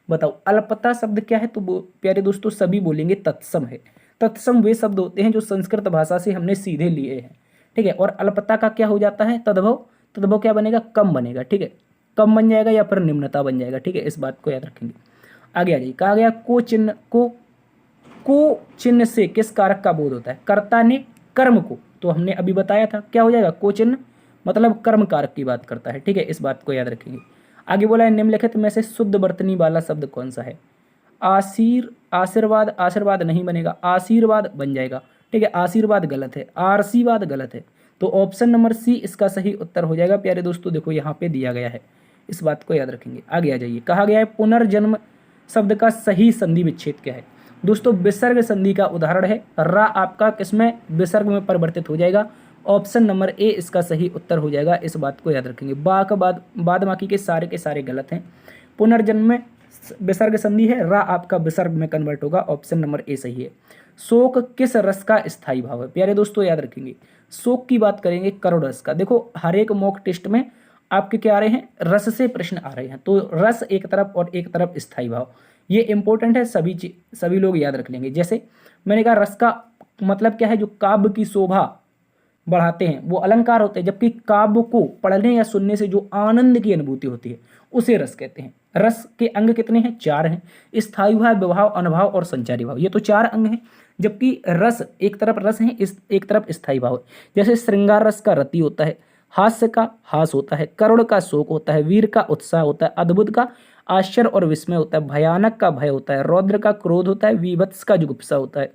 बताओ अल्पता शब्द क्या है? तो प्यारे दोस्तों सभी बोलेंगे तत्सम है। तत्सम वे शब्द होते हैं जो संस्कृत भाषा से हमने सीधे लिए हैं। ठीक है, और अल्पता का क्या हो जाता है? तद्भव। तद्भव क्या बनेगा? कम बनेगा। ठीक है, कम बन जाएगा या फिर निम्नता बन जाएगा। ठीक है, इस बात को याद रखेंगे। आगे आ जाइए। कहा गया को चिन्ह से किस कारक का बोध होता है? कर्ता ने कर्म को, तो हमने अभी बताया था, क्या हो जाएगा? को चिन्ह मतलब कर्म कारक की बात करता है। ठीक है, इस बात को याद रखेंगे। आगे बोला है निम्नलिखित में से शुद्ध वर्तनी वाला शब्द कौन सा है? आशीर्वाद। आशीर्वाद नहीं बनेगा, आशीर्वाद बन जाएगा। ठीक है, आशीर्वाद गलत है, आशीर्वाद गलत है। तो ऑप्शन नंबर सी इसका सही उत्तर हो जाएगा। प्यारे दोस्तों देखो यहाँ पे दिया गया है, इस बात को याद रखेंगे। आगे आ जाइए। कहा गया है पुनर्जन्म शब्द का सही संधि विच्छेद क्या है? दोस्तों विसर्ग संधि का उदाहरण है रा, आपका किसमें? विसर्ग में परिवर्तित हो जाएगा। ऑप्शन नंबर ए इसका सही उत्तर हो जाएगा, इस बात को याद रखेंगे। बा का बाद बाकी के सारे गलत हैं। पुनर्जन्म में विसर्ग संधि है, रा आपका विसर्ग में कन्वर्ट होगा। ऑप्शन नंबर ए सही है। शोक किस रस का स्थायी भाव है? प्यारे दोस्तों याद रखेंगे, शोक की बात करेंगे करुण रस का। देखो हर एक मॉक टेस्ट में आपके क्या आ रहे हैं? रस से प्रश्न आ रहे हैं, तो रस एक तरफ और एक तरफ स्थायी भाव, ये इंपॉर्टेंट है। सभी लोग याद रख लेंगे। जैसे मैंने कहा रस का मतलब क्या है? जो काव्य की शोभा बढ़ाते हैं वो अलंकार होते हैं, जबकि काव्य को पढ़ने या सुनने से जो आनंद की अनुभूति होती है उसे रस कहते हैं। रस के अंग कितने हैं? 4 हैं। स्थायी भाव, विभाव, अनुभाव और संचारी भाव, ये तो 4 अंग हैं। जबकि रस एक तरफ रस है, इस एक तरफ स्थायी भाव है। जैसे श्रृंगार रस का रति होता है, हास्य का हास होता है, करुण का शोक होता है, वीर का उत्साह होता है, अद्भुत का आश्चर्य और विस्मय होता है, भयानक का भय होता है, रौद्र का क्रोध होता है, वीभत्स का जुगुप्सा होता है,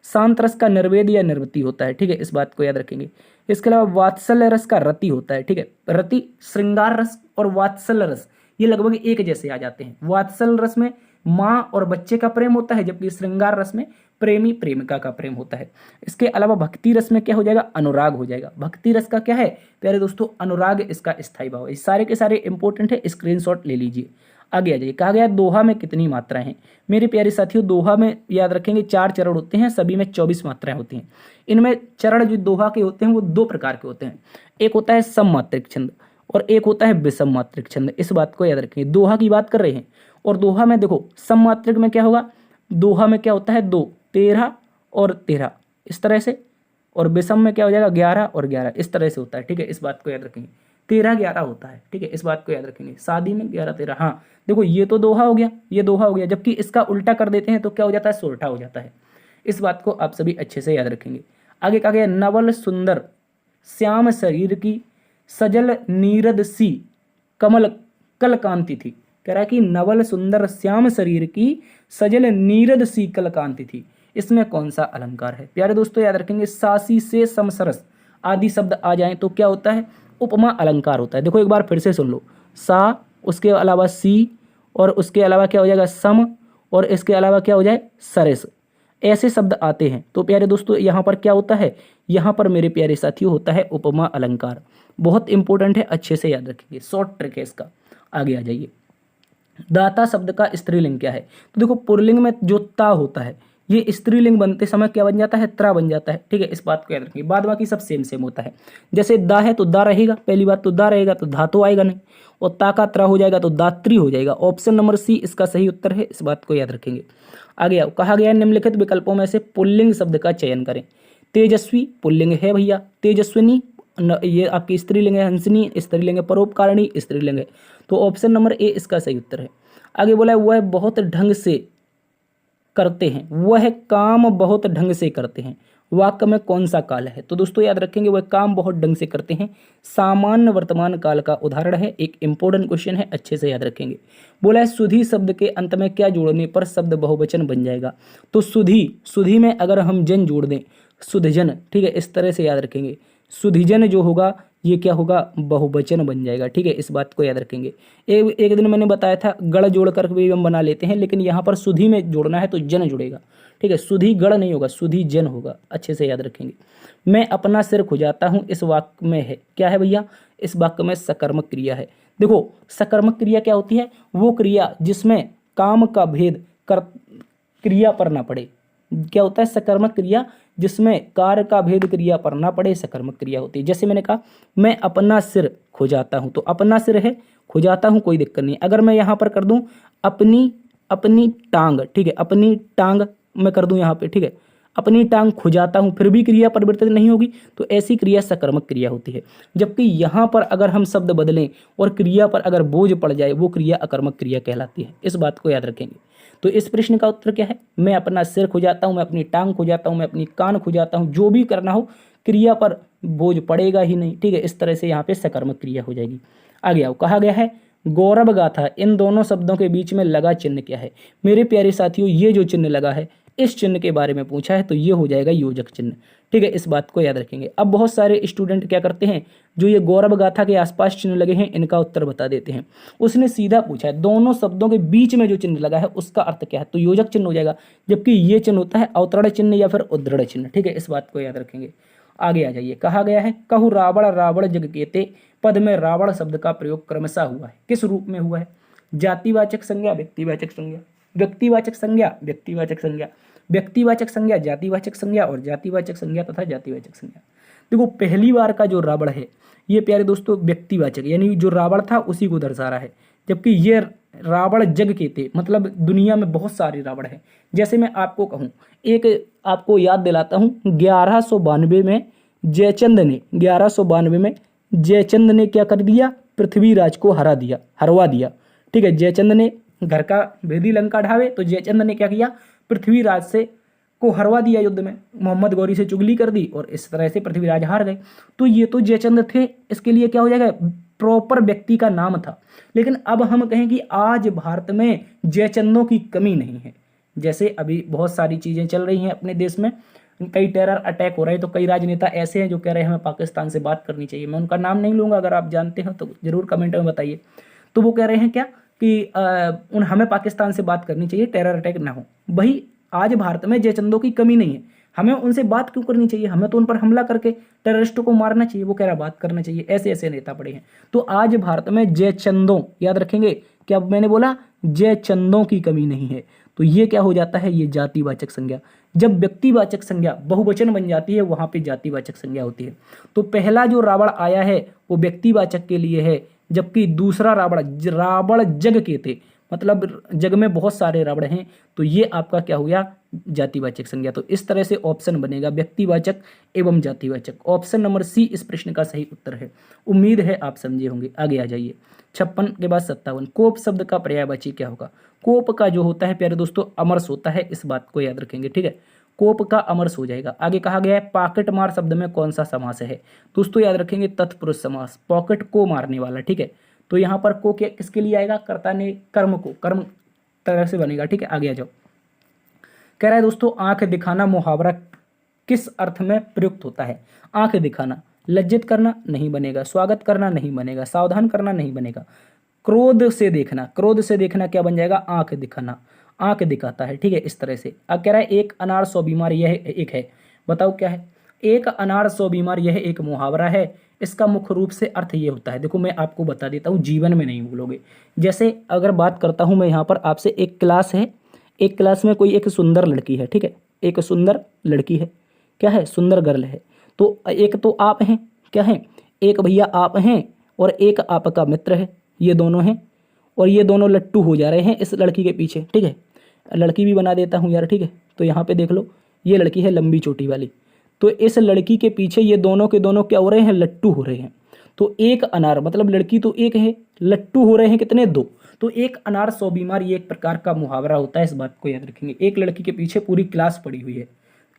शांत रस का निर्वेद या निर्वृति होता है। ठीक है, इस बात को याद रखेंगे। इसके अलावा वात्सल्य रस का रति होता है। ठीक है, रति श्रृंगार रस और वात्सल्य रस ये लगभग एक जैसे आ जाते हैं। वात्सल्य रस में माँ और बच्चे का प्रेम होता है, जबकि श्रृंगार रस में प्रेमी प्रेमिका का प्रेम होता है। इसके अलावा भक्ति रस में क्या हो जाएगा? अनुराग हो जाएगा। भक्ति रस का क्या है प्यारे दोस्तों? अनुराग इसका स्थायी भाव है। सारे के सारे इंपॉर्टेंट है, स्क्रीनशॉट ले लीजिए। आगे आ जाइए। कहा गया दोहा में कितनी मात्राएं हैं? मेरे प्यारे साथियों दोहा में याद रखेंगे 4 चरण होते हैं, सभी में 24 मात्राएं होती हैं। इनमें चरण जो दोहा के होते हैं वो 2 प्रकार के होते हैं। एक होता है सममात्रिक छंद और एक होता है विषम मात्रिक छंद। इस बात को याद रखेंगे, दोहा की बात कर रहे हैं। और दोहा में देखो सममात्रिक में क्या होगा? दोहा में क्या होता है? 2, 13 और 13 इस तरह से। और विषम में क्या हो जाएगा? 11 और 11 इस तरह से होता है। ठीक है, इस बात को याद रखेंगे। 13-11 होता है। ठीक है, इस बात को याद रखेंगे। शादी में 11-13। हाँ देखो ये तो दोहा हो गया, ये दोहा हो गया, जबकि इसका उल्टा कर देते हैं तो क्या हो जाता है? सोरठा हो जाता है। इस बात को आप सभी अच्छे से याद रखेंगे। आगे कहा गया नवल सुंदर श्याम शरीर की सजल नीरद सी कमल कल कांति थी। कह रहा है कि नवल सुंदर श्याम शरीर की सजल नीरद सी कल कांति थी। इसमें कौन सा अलंकार है? प्यारे दोस्तों याद रखेंगे सासी से समसरस आदि शब्द आ जाएं तो क्या होता है? उपमा अलंकार होता है। देखो एक बार फिर से सुन लो, सा, उसके अलावा सी, और उसके अलावा क्या हो जाएगा? सम, और इसके अलावा क्या हो जाए? सरस। ऐसे शब्द आते हैं तो प्यारे दोस्तों यहाँ पर क्या होता है? यहाँ पर मेरे प्यारे साथियों होता है उपमा अलंकार। बहुत इंपॉर्टेंट है, अच्छे से याद रखेंगे, शॉर्ट ट्रिक है इसका। आगे आ जाइए। दाता शब्द का स्त्रीलिंग क्या है? तो देखो पुल्लिंग में जो ता होता है ये स्त्रीलिंग बनते समय क्या बन जाता है? त्रा बन जाता है। ठीक है, इस बात को याद रखेंगे। बाद बाकी सब सेम होता है। जैसे दा है तो दा रहेगा, पहली बात तो दा रहेगा तो धातु आएगा नहीं, और ता का त्रा हो जाएगा तो दात्री हो जाएगा। ऑप्शन नंबर सी इसका सही उत्तर है, इस बात को याद रखेंगे। आगे आओ। कहा गया निम्नलिखित विकल्पों में से पुल्लिंग शब्द का चयन करें। तेजस्वी पुल्लिंग है भैया, तेजस्विनी ये आपकी स्त्रीलिंग है, हंसनी स्त्रीलिंग है, परोपकारिणी स्त्रीलिंग है। तो ऑप्शन नंबर ए इसका सही उत्तर है। आगे बोला है वह बहुत ढंग से करते हैं वह काम बहुत ढंग से करते हैं, वाक्य में कौन सा काल है? तो दोस्तों याद रखेंगे वह काम बहुत ढंग से करते हैं सामान्य वर्तमान काल का उदाहरण है। एक इंपॉर्टेंट क्वेश्चन है, अच्छे से याद रखेंगे। बोला है सुधी शब्द के अंत में क्या जोड़ने पर शब्द बहुवचन बन जाएगा? तो सुधी, सुधी में अगर हम जन जोड़ दें, सुधजन, ठीक है, इस तरह से याद रखेंगे। सुधिजन जो होगा ये क्या होगा? बहुवचन बन जाएगा, ठीक है, इस बात को याद रखेंगे। एक दिन मैंने बताया था गढ़ जोड़कर भी हम बना लेते हैं, लेकिन यहाँ पर सुधी में जोड़ना है तो जन जुड़ेगा, ठीक है, सुधी गढ़ नहीं होगा, सुधी जन होगा, अच्छे से याद रखेंगे। मैं अपना सिर खुजाता हूँ इस वाक्य में है, क्या है भैया? इस वाक्य में सकर्मक क्रिया है। देखो सकर्मक क्रिया क्या होती है? वो क्रिया जिसमें काम का भेद कर क्रिया पर ना पड़े। क्या होता है? सकर्मक क्रिया जिसमें कार्य का भेद क्रिया पर ना पड़े, सकर्मक क्रिया होती है। जैसे मैंने कहा मैं अपना सिर खुजाता हूं, तो अपना सिर है, खुजाता हूं कोई दिक्कत नहीं। अगर मैं यहां पर कर दूं अपनी अपनी टांग, ठीक है, अपनी टांग मैं कर दूं यहां पे, ठीक है, अपनी टांग खुजाता हूं, फिर भी क्रिया परिवर्तित नहीं होगी, तो ऐसी क्रिया सकर्मक क्रिया होती है। जबकि यहां पर अगर हम शब्द बदलें और क्रिया पर अगर बोझ पड़ जाए, वो क्रिया अकर्मक क्रिया कहलाती है। इस बात को याद रखेंगे। तो इस प्रश्न का उत्तर क्या है? मैं अपना सिर खुजाता हूं, मैं अपनी टांग खुजाता हूं, मैं अपनी कान खुजाता हूं, जो भी करना हो क्रिया पर बोझ पड़ेगा ही नहीं, ठीक है, इस तरह से यहाँ पे सकर्मक क्रिया हो जाएगी। आगे आओ, कहा गया है गौरव गाथा, इन दोनों शब्दों के बीच में लगा चिन्ह क्या है? मेरे प्यारे साथियों, ये जो चिन्ह लगा है, इस चिन्ह के बारे में पूछा है, तो ये हो जाएगा योजक चिन्ह, ठीक है, इस बात को याद रखेंगे। अब बहुत सारे स्टूडेंट क्या करते हैं, जो ये गौरव गाथा के आसपास चिन्ह लगे हैं इनका उत्तर बता देते हैं। उसने सीधा पूछा है दोनों शब्दों के बीच में जो चिन्ह लगा है उसका अर्थ क्या है, तो योजक चिन्ह हो जाएगा। जबकि ये चिन्ह होता है अवतरण चिन्ह या फिर उद्धरण चिन्ह, ठीक है, इस बात को याद रखेंगे। आगे आ जाइए, कहा गया है कहु रावण रावण जग केते, पद में रावण शब्द का प्रयोग क्रमशः हुआ है, किस रूप में हुआ है? जातिवाचक संज्ञा, व्यक्तिवाचक संज्ञा, व्यक्तिवाचक संज्ञा, व्यक्तिवाचक संज्ञा, व्यक्तिवाचक संज्ञा, जातिवाचक संज्ञा और जातिवाचक संज्ञा तथा जातिवाचक संज्ञा। देखो पहली बार का जो रावण है ये प्यारे दोस्तों व्यक्तिवाचक, यानी जो रावण था उसी को दर्शा रहा है। जबकि ये रावण जग के थे, मतलब दुनिया में बहुत सारे रावण हैं। जैसे मैं आपको कहूँ, एक आपको याद दिलाता हूँ, 1192 में जयचंद ने 1192 में जयचंद ने क्या कर दिया? पृथ्वीराज को हरवा दिया, ठीक है। जयचंद ने घर का भेदी लंका ढावे, तो जयचंद ने क्या किया? पृथ्वीराज से को हरवा दिया युद्ध में, मोहम्मद गौरी से चुगली कर दी और इस तरह से पृथ्वीराज हार गए। तो ये तो जयचंद थे, इसके लिए क्या हो जाएगा? प्रॉपर व्यक्ति का नाम था। लेकिन अब हम कहें कि आज भारत में जयचंदों की कमी नहीं है। जैसे अभी बहुत सारी चीजें चल रही हैं अपने देश में, कई टेरर अटैक हो रहे हैं, तो कई राजनेता ऐसे हैं जो कह रहे हैं हमें पाकिस्तान से बात करनी चाहिए। मैं उनका नाम नहीं लूंगा, अगर आप जानते हो तो जरूर कमेंट में बताइए। तो वो कह रहे हैं क्या कि हमें पाकिस्तान से बात करनी चाहिए, टेरर अटैक ना हो। वही आज भारत में जयचंदों की कमी नहीं है, हमें उनसे बात क्यों करनी चाहिए? हमें तो उन पर हमला करके टेररिस्टों को मारना चाहिए। वो कह रहा बात करना चाहिए। ऐसे ऐसे नेता पड़े हैं। तो आज भारत में जयचंदों, याद रखेंगे क्या मैंने बोला? जयचंदों की कमी नहीं है। तो ये क्या हो जाता है? ये जातिवाचक संज्ञा। जब व्यक्तिवाचक संज्ञा बहुवचन बन जाती है वहां पे जातिवाचक संज्ञा होती है। तो पहला जो रावण आया है वो व्यक्तिवाचक के लिए है, जबकि दूसरा रावण जग के थे, मतलब जग में बहुत सारे रावण हैं, तो ये आपका क्या हो गया? जातिवाचक संज्ञा। तो इस तरह से ऑप्शन बनेगा व्यक्तिवाचक एवं जातिवाचक। ऑप्शन नंबर सी इस प्रश्न का सही उत्तर है। उम्मीद है आप समझे होंगे। आगे आ जाइए, 56 के बाद 57। कोप शब्द का पर्यायवाची क्या होगा? कोप का जो होता है प्यारे दोस्तों अमरस होता है, इस बात को याद रखेंगे, ठीक है। कोप का अमरस हो जाएगा। आगे कहा गया है पॉकेट मार शब्द में कौन सा समास है? दोस्तों याद रखेंगे तत्पुरुष समास, पॉकेट को मारने वाला, ठीक है। तो यहाँ पर को किसके लिए आएगा? कर्ता ने कर्म को, कर्म तरह से बनेगा, ठीक है। आगे आ जाओ, कह रहा है दोस्तों आंख दिखाना मुहावरा किस अर्थ में प्रयुक्त होता है? आंख दिखाना, लज्जित करना नहीं बनेगा, स्वागत करना नहीं बनेगा, सावधान करना नहीं बनेगा। क्रोध से देखना, क्रोध से देखना क्या बन जाएगा? आंख दिखाना, आंख दिखाता है, ठीक है, इस तरह से। अब कह रहा है एक अनार 100 बीमार, यह एक है, बताओ क्या है? एक अनार 100 बीमार, यह एक मुहावरा है। इसका मुख्य रूप से अर्थ ये होता है, देखो मैं आपको बता देता हूँ, जीवन में नहीं भूलोगे। जैसे अगर बात करता हूँ मैं यहाँ पर आपसे, एक क्लास है, एक क्लास में कोई एक सुंदर लड़की है, ठीक है, एक सुंदर लड़की है, क्या है? सुंदर गर्ल है। तो एक तो आप हैं, क्या है? एक भैया आप हैं और एक आपका मित्र है, ये दोनों हैं और ये दोनों लट्टू हो जा रहे हैं इस लड़की के पीछे, ठीक है। लड़की भी बना देता हूँ यार, ठीक है। तो यहाँ पे देख लो, ये लड़की है लंबी चोटी वाली, तो इस लड़की के पीछे ये दोनों के दोनों क्या हो रहे हैं? लट्टू हो रहे हैं। तो एक अनार मतलब लड़की तो एक है, लट्टू हो रहे हैं कितने, 2। तो एक अनार 100 बीमार, ये एक प्रकार का मुहावरा होता है, इस बात को याद रखेंगे। एक लड़की के पीछे पूरी क्लास पड़ी हुई है,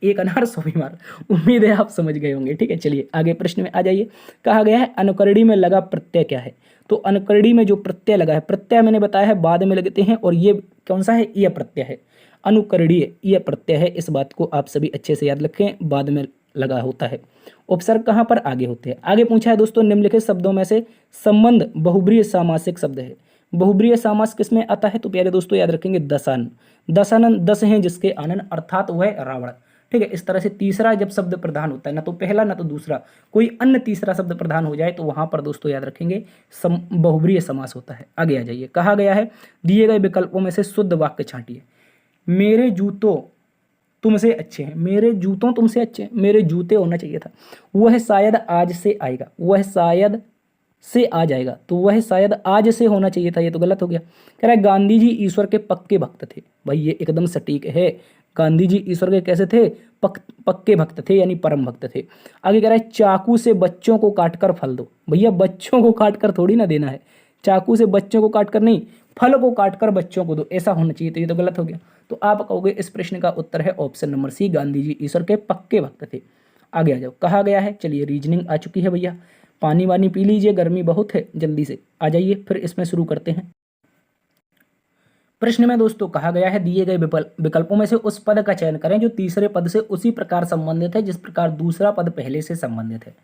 एक अनार 100 बीमार। उम्मीद है आप समझ गए होंगे। ठीक है, चलिए आगे प्रश्न में आ जाइए। कहा गया है अनुकरणी में लगा प्रत्यय क्या है। तो अनुकरणी में जो प्रत्यय लगा है, प्रत्यय मैंने बताया है बाद में लगते हैं, और ये कौन सा है, यह प्रत्यय है, अनुकरणीय यह प्रत्यय है। इस बात को आप सभी अच्छे से याद रखें, बाद में लगा होता है। उपसर्ग कहाँ पर, आगे होते हैं। आगे पूछा है दोस्तों, निम्नलिखित शब्दों में से संबंध बहुब्रीहि सामासिक शब्द है। बहुब्रीहि समास किस में आता है, तो प्यारे दोस्तों याद रखेंगे दशानन। दशानन 10 हैं जिसके आनन, अर्थात वह रावण। ठीक है, इस तरह से तीसरा जब शब्द प्रधान होता है, ना तो पहला ना तो दूसरा, कोई अन्य तीसरा शब्द प्रधान हो जाए तो वहां पर दोस्तों याद रखेंगे बहुब्रीहि समास होता है। आगे आ जाइए। कहा गया है दिए गए विकल्पों में से शुद्ध वाक्य छांटिए। मेरे जूतों तुमसे अच्छे हैं, मेरे जूतों तुमसे अच्छे हैं, मेरे जूते होना चाहिए था। वह शायद आज से आएगा, वह शायद से आ जाएगा, तो वह शायद आज से होना चाहिए था, ये तो गलत हो गया। कह रहा है गांधी जी ईश्वर के पक्के भक्त थे। भाई ये एकदम सटीक है, गांधी जी ईश्वर के कैसे थे, पक्के भक्त थे, यानी परम भक्त थे। आगे कह रहा है चाकू से बच्चों को काटकर फल दो। भैया बच्चों को काटकर थोड़ी ना देना है, चाकू से बच्चों को काटकर नहीं, फल को काटकर बच्चों को दो, ऐसा होना चाहिए, तो ये तो गलत हो गया। तो आप कहोगे इस प्रश्न का उत्तर है option number C, Gandhi ji ईश्वर के पक्के भक्त थे। आगे आ जाओ। कहा गया है, चलिए रीजनिंग आ चुकी है भैया, पानी वानी पी लीजिए, गर्मी बहुत है, जल्दी से आ जाइए, फिर इसमें शुरू करते हैं। प्रश्न में दोस्तों कहा गया है दिए गए विकल्पों में से उस पद का चयन करें जो तीसरे पद से उसी प्रकार संबंधित है जिस प्रकार दूसरा पद पहले से संबंधित है।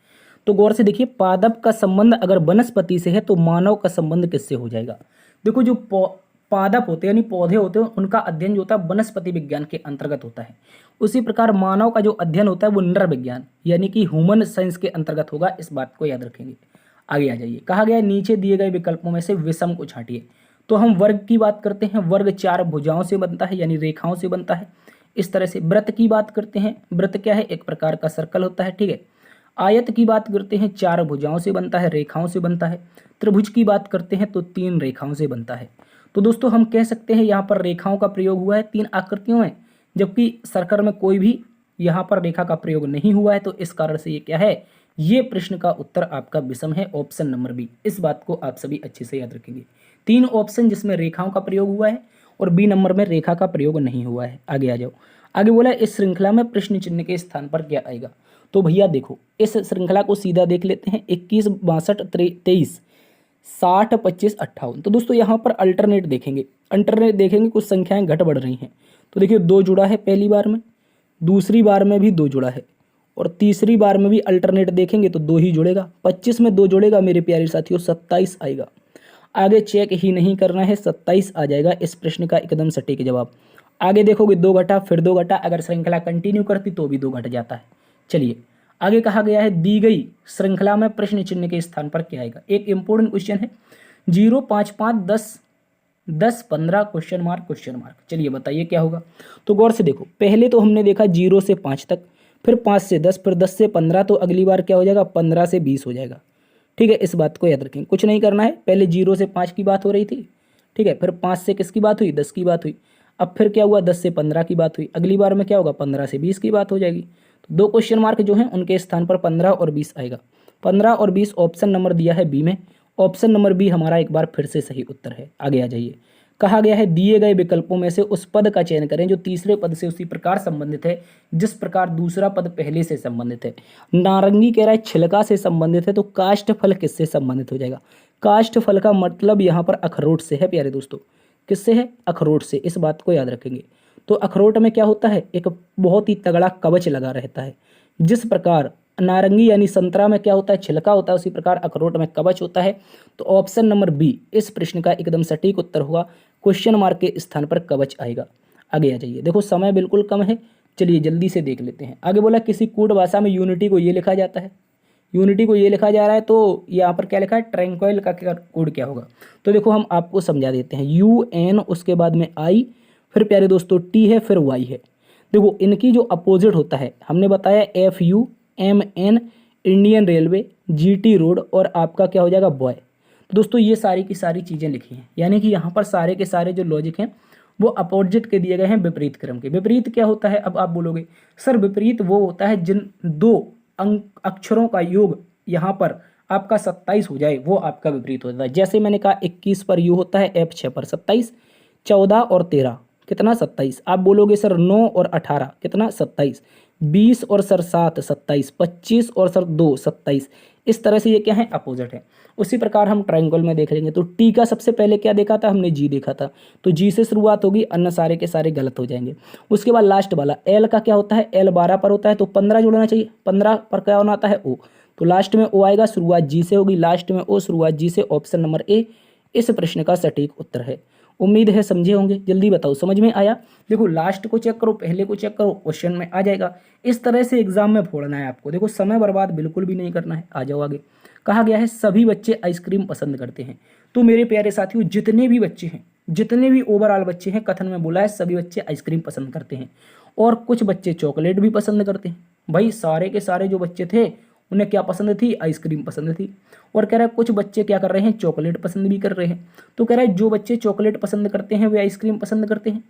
तो गौर से देखिए, पादप का संबंध अगर वनस्पति से है तो मानव का संबंध किससे हो जाएगा। देखो जो पादप होते हैं यानी पौधे होते हैं, उनका अध्ययन जो होता है वनस्पति विज्ञान के अंतर्गत होता है। उसी प्रकार मानव का जो अध्ययन होता है वो नर विज्ञान यानी कि ह्यूमन साइंस के अंतर्गत होगा, इस बात को याद रखेंगे। आगे आ जाइए। कहा गया है नीचे दिए गए विकल्पों में से विषम को छांटिए। तो हम वर्ग की बात करते हैं, वर्ग 4 भुजाओं से बनता है यानी रेखाओं से बनता है। इस तरह से वृत्त की बात करते हैं, वृत्त क्या है, एक प्रकार का सर्कल होता है। ठीक है, आयत की बात करते हैं, 4 भुजाओं से बनता है, रेखाओं से बनता है। त्रिभुज की बात करते हैं तो 3 रेखाओं से बनता है। तो दोस्तों हम कह सकते हैं यहाँ पर रेखाओं का प्रयोग हुआ है 3 आकृतियों में, जबकि सर्कल में कोई भी यहाँ पर रेखा का प्रयोग नहीं हुआ है। तो इस कारण से ये क्या है, ये प्रश्न का उत्तर आपका विषम है, ऑप्शन नंबर बी। इस बात को आप सभी अच्छे से याद रखेंगे। 3 ऑप्शन जिसमें रेखाओं का प्रयोग हुआ है और बी नंबर में रेखा का प्रयोग नहीं हुआ है। आगे आ जाओ। आगे बोला इस श्रृंखला में प्रश्न चिन्ह के स्थान पर क्या आएगा। तो भैया देखो इस श्रृंखला को सीधा देख लेते हैं, 21 62 23 60 25 58। तो दोस्तों यहाँ पर अल्टरनेट देखेंगे, कुछ संख्याएं घट बढ़ रही हैं। तो देखिए 2 जुड़ा है पहली बार में, दूसरी बार में भी 2 जुड़ा है, और तीसरी बार में भी अल्टरनेट देखेंगे तो 2 ही जुड़ेगा। 25 में 2 जुड़ेगा मेरे प्यारे साथियों, 27 आएगा। आगे चेक ही नहीं करना है, 27 आ जाएगा इस प्रश्न का एकदम सटीक जवाब। आगे देखोगे 2 घटा फिर 2 घटा, अगर श्रृंखला कंटिन्यू करती तो भी 2 घट जाता है। चलिए आगे कहा गया है दी गई श्रृंखला में प्रश्न चिन्ह के स्थान पर क्या आएगा। एक इंपॉर्टेंट क्वेश्चन है, 0 5 5 10 10 15 क्वेश्चन मार्क। चलिए बताइए क्या होगा। तो गौर से देखो, पहले तो हमने देखा 0 से 5 तक, फिर 5 से 10, फिर 10 से 15, तो अगली बार क्या हो जाएगा, 15 से 20 हो जाएगा। ठीक है, इस बात को याद रखें, कुछ नहीं करना है। पहले 0 से 5 की बात हो रही थी, ठीक है, फिर 5 से किसकी बात हुई, 10 की बात हुई। अब फिर क्या हुआ, 10 से 15 की बात हुई। अगली बार में क्या होगा, 15 से 20 की बात हो जाएगी। तो 2 क्वेश्चन मार्क जो हैं उनके स्थान पर 15 और 20 आएगा। 15 और 20 ऑप्शन नंबर दिया है बी में, ऑप्शन नंबर बी हमारा एक बार फिर से सही उत्तर है। आगे आ जाइए। कहा गया है दिए गए विकल्पों में से उस पद का चयन करें जो तीसरे पद से उसी प्रकार संबंधित है जिस प्रकार दूसरा पद पहले से संबंधित है। नारंगी कह रहा है छिलका से संबंधित है, तो काष्ठ फल किससे संबंधित हो जाएगा। काष्ठ फल का मतलब यहाँ पर अखरोट से है प्यारे दोस्तों, किससे है, अखरोट से। इस बात को याद रखेंगे। तो अखरोट में क्या होता है, एक बहुत ही तगड़ा कवच लगा रहता है। जिस प्रकार नारंगी यानी संतरा में क्या होता है, छिलका होता है, उसी प्रकार अखरोट में कवच होता है। तो ऑप्शन नंबर बी इस प्रश्न का एकदम सटीक उत्तर होगा, क्वेश्चन मार्क के स्थान पर कवच आएगा। आगे आ जाइए। देखो समय बिल्कुल कम है, चलिए जल्दी से देख लेते हैं। आगे बोला किसी कोड भाषा में यूनिटी को ये लिखा जाता है, यूनिटी को ये लिखा जा रहा है, तो यहाँ पर क्या लिखा है, ट्रैंक्विल का कोड क्या होगा। तो देखो हम आपको समझा देते हैं, UN उसके बाद में I, फिर प्यारे दोस्तों T है, फिर Y है। देखो इनकी जो अपोजिट होता है, हमने बताया FUMN Indian railway, GT road, और आपका क्या हो जाएगा, बॉय। तो दोस्तों ये सारी की सारी चीज़ें लिखी हैं, यानी कि यहाँ पर सारे के सारे जो लॉजिक हैं वो अपोजिट के दिए गए हैं विपरीत क्रम के। विपरीत क्या होता है, अब आप बोलोगे सर विपरीत वो होता है जिन 2 अक्षरों का योग यहाँ पर आपका 27 हो जाए वो आपका विपरीत हो जाता है। जैसे मैंने कहा 21 पर यू होता है F6 पर 27, 14 और 13 कितना 27। आप बोलोगे सर 9 और 18 कितना 27, 20 और सर 7 27, 25 और सर 2 27। इस तरह से ये क्या है अपोजिट है। उसी प्रकार हम ट्रायंगल में देख लेंगे तो टी का सबसे पहले क्या देखा था हमने, जी देखा था, तो जी से शुरुआत होगी, अन्य सारे के सारे गलत हो जाएंगे। उसके बाद लास्ट वाला एल का क्या होता है, एल 12 पर होता है तो 15 जोड़ना चाहिए, 15 पर क्या होना आता है ओ, तो लास्ट में ओ आएगा, शुरुआत जी से होगी, लास्ट में ओ, शुरुआत जी से। ऑप्शन नंबर ए इस प्रश्न का सटीक उत्तर है। उम्मीद है समझे होंगे। जल्दी बताओ समझ में आया। देखो लास्ट को चेक करो, पहले को चेक करो, क्वेश्चन में आ जाएगा। इस तरह से एग्जाम में फोड़ना है आपको। देखो समय बर्बाद बिल्कुल भी नहीं करना है। आ जाओ आगे। कहा गया है सभी बच्चे आइसक्रीम पसंद करते हैं। तो मेरे प्यारे साथियों जितने भी बच्चे हैं, जितने भी ओवरऑल बच्चे हैं, कथन में बोला है सभी बच्चे आइसक्रीम पसंद करते हैं और कुछ बच्चे चॉकलेट भी पसंद करते हैं। भाई सारे के सारे जो बच्चे थे उन्हें क्या पसंद थी, आइसक्रीम पसंद थी। और कह रहा है कुछ बच्चे क्या कर रहे हैं, चॉकलेट पसंद भी कर रहे हैं। तो कह रहा है जो बच्चे चॉकलेट पसंद करते हैं वे आइसक्रीम पसंद करते हैं।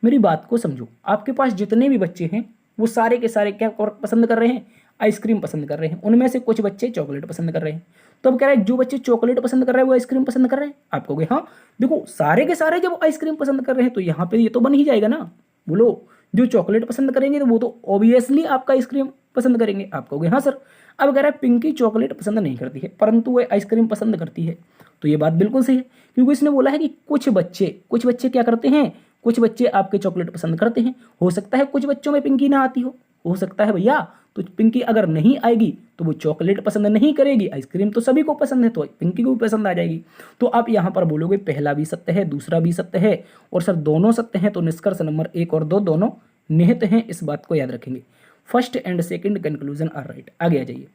मेरी बात को समझो, आपके पास जितने भी बच्चे हैं वो सारे के सारे क्या पसंद कर रहे हैं, आइसक्रीम पसंद कर रहे हैं। उनमें से कुछ बच्चे चॉकलेट पसंद कर रहे हैं। तो अब कह रहा है जो बच्चे चॉकलेट पसंद कर रहे हैं वो आइसक्रीम पसंद कर रहे हैं। आप कहोगे हाँ देखो सारे के सारे जब आइसक्रीम पसंद कर रहे हैं तो यहाँ पे ये तो बन ही जाएगा ना। बोलो जो चॉकलेट पसंद करेंगे तो वो तो ऑब्वियसली आपका आइसक्रीम पसंद करेंगे। आप कहोगे हाँ सर। अब कह रहा है पिंकी चॉकलेट पसंद नहीं करती है परंतु वह आइसक्रीम पसंद करती है। तो ये बात बिल्कुल सही है क्योंकि इसने बोला है कि कुछ बच्चे क्या करते हैं, कुछ बच्चे आपके चॉकलेट पसंद करते हैं। हो सकता है कुछ बच्चों में पिंकी ना आती हो सकता है भैया। तो पिंकी अगर नहीं आएगी तो वो चॉकलेट पसंद नहीं करेगी, आइसक्रीम तो सभी को पसंद है तो पिंकी को भी पसंद आ जाएगी। तो आप यहाँ पर बोलोगे पहला भी सत्य है दूसरा भी सत्य है और सर दोनों सत्य हैं। तो निष्कर्ष नंबर 1 और 2 दोनों निहित हैं। इस बात को याद रखेंगे। First and second conclusion are right. आगे आ जाइए।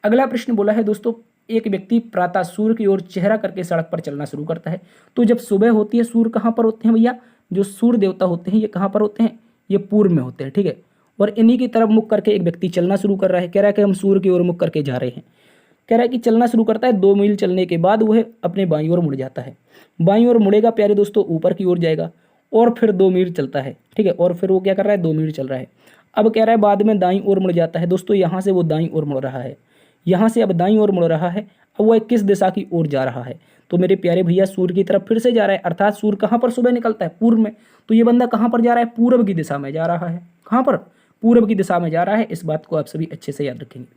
अगला प्रश्न बोला है दोस्तों, एक व्यक्ति प्रातः सूर्य की ओर चेहरा करके सड़क पर चलना शुरू करता है। तो जब सुबह होती है सूर्य कहाँ पर होते हैं भैया, जो सूर्य देवता होते हैं ये कहाँ पर होते हैं, ये पूर्व में होते हैं। ठीक है। और इन्हीं की तरफ मुख करके एक व्यक्ति चलना शुरू कर रहा है। कह रहा है कि हम सूर्य की ओर मुख करके जा रहे हैं। कह रहा है कि चलना शुरू करता है, 2 मील चलने के बाद वह अपने बाईं ओर मुड़ जाता है। बाईं ओर मुड़ेगा प्यारे दोस्तों, ऊपर की ओर जाएगा और फिर 2 मील चलता है। ठीक है। और फिर वो क्या कर रहा है, 2 मील चल रहा है। अब कह रहा है बाद में दाईं ओर मुड़ जाता है। दोस्तों यहाँ से वो दाईं ओर मुड़ रहा है, यहाँ से अब दाईं ओर मुड़ रहा है। अब वो किस दिशा की ओर जा रहा है, तो मेरे प्यारे भैया सूर्य की तरफ फिर से जा रहा है। अर्थात सूर्य कहाँ पर सुबह निकलता है, पूर्व में। तो ये बंदा कहाँ पर जा रहा है, पूर्व की दिशा में जा रहा है। कहाँ पर, पूर्व की दिशा में जा रहा है। इस बात को आप सभी अच्छे से याद रखेंगे।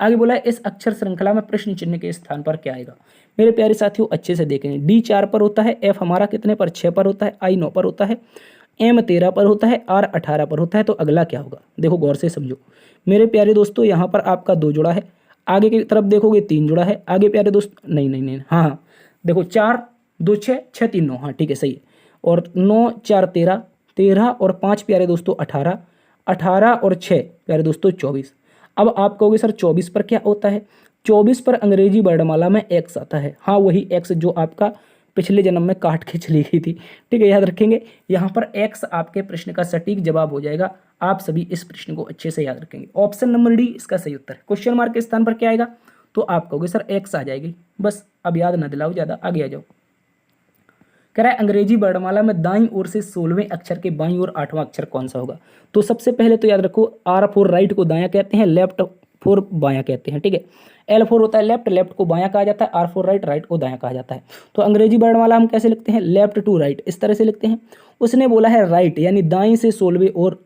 आगे बोला है इस अक्षर श्रृंखला में प्रश्न चिन्ह के स्थान पर क्या आएगा। मेरे प्यारे साथियों अच्छे से देखेंगे। डी 4 पर होता है, एफ हमारा कितने पर, 6 पर होता है, आई 9 पर होता है, एम 13 पर होता है, आर 18 पर होता है। तो अगला क्या होगा, देखो गौर से समझो मेरे प्यारे दोस्तों। यहाँ पर आपका 2 जोड़ा है, आगे की तरफ देखोगे 3 जोड़ा है। आगे प्यारे दोस्त नहीं नहीं नहीं, हाँ देखो 4 2 6 6 3 9, हाँ ठीक है सही है। और 9 4 13, 13 और 5 प्यारे दोस्तों 18, 18 और 6 प्यारे दोस्तों 24। अब आप कहोगे सर 24 पर क्या होता है, 24 पर अंग्रेजी वर्णमाला में एक्स आता है। हाँ वही एक्स जो आपका पिछले जन्म में काट के चली गई थी। ठीक है, याद रखेंगे। यहाँ पर एक्स आपके प्रश्न का सटीक जवाब हो जाएगा। आप सभी इस प्रश्न को अच्छे से याद रखेंगे। ऑप्शन नंबर डी इसका सही उत्तर है। क्वेश्चन मार्क के स्थान पर क्या आएगा, तो आप कहोगे सर एक्स आ जाएगी। बस अब याद ना दिलाओ ज़्यादा, आगे आ जाओ। कह रहा है अंग्रेजी वर्णमाला में दाईं ओर से 16वें अक्षर के बाईं ओर 8वां अक्षर कौन सा होगा। तो सबसे पहले तो याद रखो आर फॉर राइट को दायां कहते हैं, लेफ्ट फॉर बायां कहते हैं। ठीक है, एल फॉर होता है लेफ्ट, लेफ्ट को बायां कहा जाता है, आर फॉर राइट, राइट को दायां कहा जाता है। तो अंग्रेजी वर्णमाला हम कैसे लिखते हैं, लेफ्ट टू राइट, इस तरह से लिखते हैं। उसने बोला है राइट यानी दाईं से 16वें ओर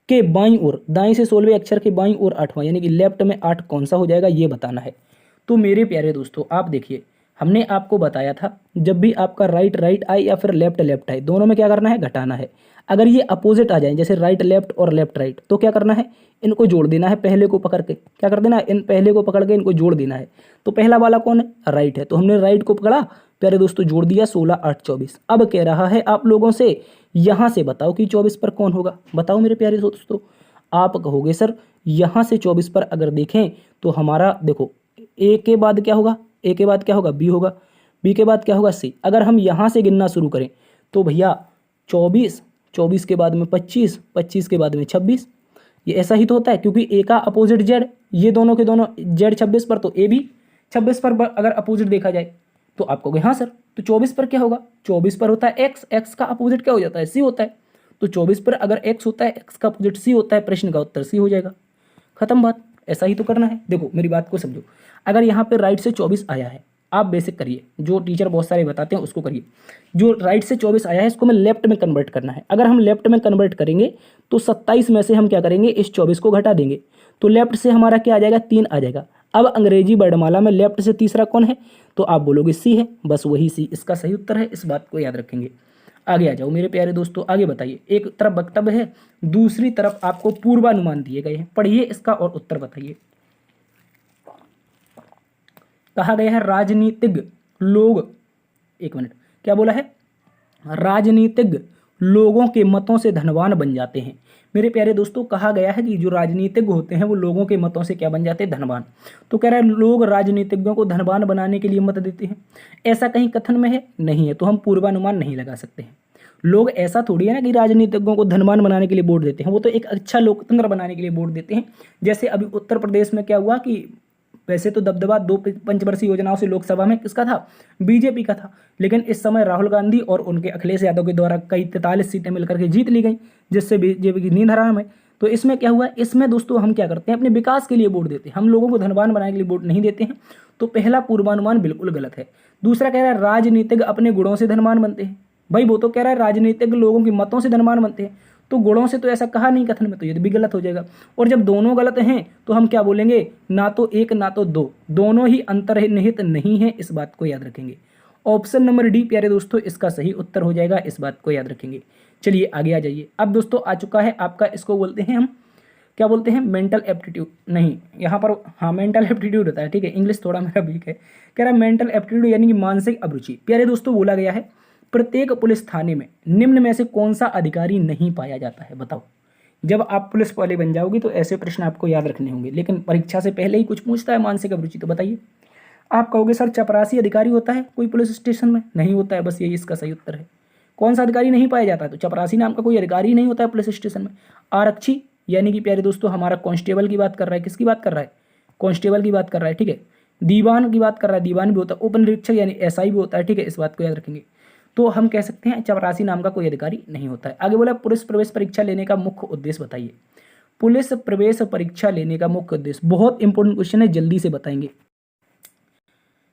के बाईं ओर, दाईं से 16वें अक्षर के बाईं ओर 8वां, यानी कि लेफ्ट में 8 कौन सा हो जाएगा ये बताना है। तो मेरे प्यारे दोस्तों आप देखिए, हमने आपको बताया था जब भी आपका राइट राइट आए या फिर लेफ्ट लेफ्ट आए, दोनों में क्या करना है, घटाना है। अगर ये अपोजिट आ जाए जैसे राइट लेफ्ट और लेफ्ट राइट, तो क्या करना है, इनको जोड़ देना है। पहले को पकड़ के क्या कर देना है, इन पहले को पकड़ के इनको जोड़ देना है। तो पहला वाला कौन है, राइट है, तो हमने राइट को पकड़ा, प्यारे दोस्तों जोड़ दिया, 16 8 24। अब कह रहा है आप लोगों से यहाँ से बताओ कि 24 पर कौन होगा। बताओ मेरे प्यारे दोस्तों। आप कहोगे सर यहाँ से 24 पर अगर देखें तो हमारा देखो ए के बाद क्या होगा, ए के बाद क्या होगा, बी होगा, बी के बाद क्या होगा, सी। अगर हम यहाँ से गिनना शुरू करें तो भैया 24, 24 के बाद में 25, 25 के बाद में 26। ये ऐसा ही तो होता है क्योंकि ए का अपोजिट जेड, ये दोनों के दोनों जेड 26 पर, तो ए भी 26 पर अगर अपोजिट देखा जाए तो आप कहोगे हाँ सर। तो 24 पर क्या होगा, 24 पर होता है एक्स, एक्स का अपोजिट क्या हो जाता है, सी होता है। तो 24 पर अगर एक्स होता है, एक्स का अपोजिट सी होता है, प्रश्न का उत्तर सी हो जाएगा। खत्म बात। ऐसा ही तो करना है। देखो मेरी बात को समझो, अगर यहाँ पे राइट से 24 आया है, आप बेसिक करिए, जो टीचर बहुत सारे बताते हैं उसको करिए। जो राइट से 24 आया है इसको मैं लेफ्ट में कन्वर्ट करना है। अगर हम लेफ्ट में कन्वर्ट करेंगे तो 27 में से हम क्या करेंगे, इस 24 को घटा देंगे, तो लेफ्ट से हमारा क्या आ जाएगा, 3 आ जाएगा। अब अंग्रेजी वर्णमाला में लेफ्ट से तीसरा कौन है, तो आप बोलोगे सी है, बस वही सी इसका सही उत्तर है। इस बात को याद रखेंगे। आगे आ जाओ मेरे प्यारे दोस्तों, आगे बताइए। एक तरफ वक्तव्य है, दूसरी तरफ आपको पूर्वानुमान दिए गए हैं, पढ़िए इसका और उत्तर बताइए। कहा गया है राजनीतिज्ञ लोग, एक मिनट, क्या बोला है, राजनीतिज्ञ लोगों के मतों से धनवान बन जाते हैं। मेरे प्यारे दोस्तों कहा गया है कि जो राजनीतिज्ञ होते हैं वो लोगों के मतों से क्या बन जाते हैं, धनवान। तो कह रहा है लोग राजनीतिज्ञों को धनवान बनाने के लिए मत देते हैं, ऐसा कहीं कथन में है, नहीं है, तो हम पूर्वानुमान नहीं लगा सकते हैं। लोग ऐसा थोड़ी है ना कि राजनीतिज्ञों को धनवान बनाने के लिए वोट देते हैं, वो तो एक अच्छा लोकतंत्र बनाने के लिए वोट देते हैं। जैसे अभी उत्तर प्रदेश में क्या हुआ कि वैसे तो दबदबा 2 पंचवर्षीय योजनाओं से लोकसभा में किसका था, बीजेपी का था, लेकिन इस समय राहुल गांधी और उनके अखिलेश यादव के द्वारा कई 43 सीटें मिलकर के जीत ली गई, जिससे बीजेपी की नींद हराम है। तो इसमें क्या हुआ, इसमें दोस्तों हम क्या करते हैं, अपने विकास के लिए वोट देते हैं, हम लोगों को धनवान बनाने के लिए वोट नहीं देते हैं। तो पहला पूर्वानुमान बिल्कुल गलत है। दूसरा कह रहा है राजनीतिज्ञ अपने गुणों से धनवान बनते हैं, भाई वो तो कह रहा है राजनीतिज्ञ लोगों के मतों से धनवान बनते हैं, तो गुणों से तो ऐसा कहा नहीं कथन में, तो ये भी गलत हो जाएगा। और जब दोनों गलत हैं तो हम क्या बोलेंगे, ना तो एक ना तो दो, दोनों ही अंतर्निहित नहीं है, इस बात को याद रखेंगे। ऑप्शन नंबर डी प्यारे दोस्तों इसका सही उत्तर हो जाएगा, इस बात को याद रखेंगे। चलिए आगे आ जाइए। अब दोस्तों आ चुका है आपका, इसको बोलते हैं हम क्या बोलते हैं, मेंटल एप्टीट्यूड, नहीं यहाँ पर हाँ मेंटल एप्टीट्यूड होता है, ठीक है, इंग्लिश थोड़ा मेरा वीक है। कह रहा है मेंटल एप्टीट्यूड यानी कि मानसिक अभिरुचि। प्यारे दोस्तों बोला गया है प्रत्येक पुलिस थाने में निम्न में से कौन सा अधिकारी नहीं पाया जाता है, बताओ। जब आप पुलिस वाले बन जाओगे तो ऐसे प्रश्न आपको याद रखने होंगे, लेकिन परीक्षा से पहले ही कुछ पूछता है मानसिक अभिरुचि, तो बताइए। आप कहोगे सर चपरासी अधिकारी होता है कोई पुलिस स्टेशन में, नहीं होता है, बस यही इसका सही उत्तर है। कौन सा अधिकारी नहीं पाया जाता है, तो चपरासी नाम का कोई अधिकारी नहीं होता है पुलिस स्टेशन में। आरक्षी यानी कि प्यारे दोस्तों हमारा कांस्टेबल की बात कर रहा है, किसकी बात कर रहा है, कांस्टेबल की बात कर रहा है, ठीक है। दीवान की बात कर रहा है, दीवान भी होता है। उप निरीक्षक यानी एसआई भी होता है, ठीक है, इस बात को याद रखेंगे। तो हम कह सकते हैं चपरासी नाम का कोई अधिकारी नहीं होता है। आगे बोला पुलिस प्रवेश परीक्षा लेने का मुख्य उद्देश्य बताइए। पुलिस प्रवेश परीक्षा लेने का मुख्य उद्देश्य, बहुत इंपॉर्टेंट क्वेश्चन है, जल्दी से बताएंगे।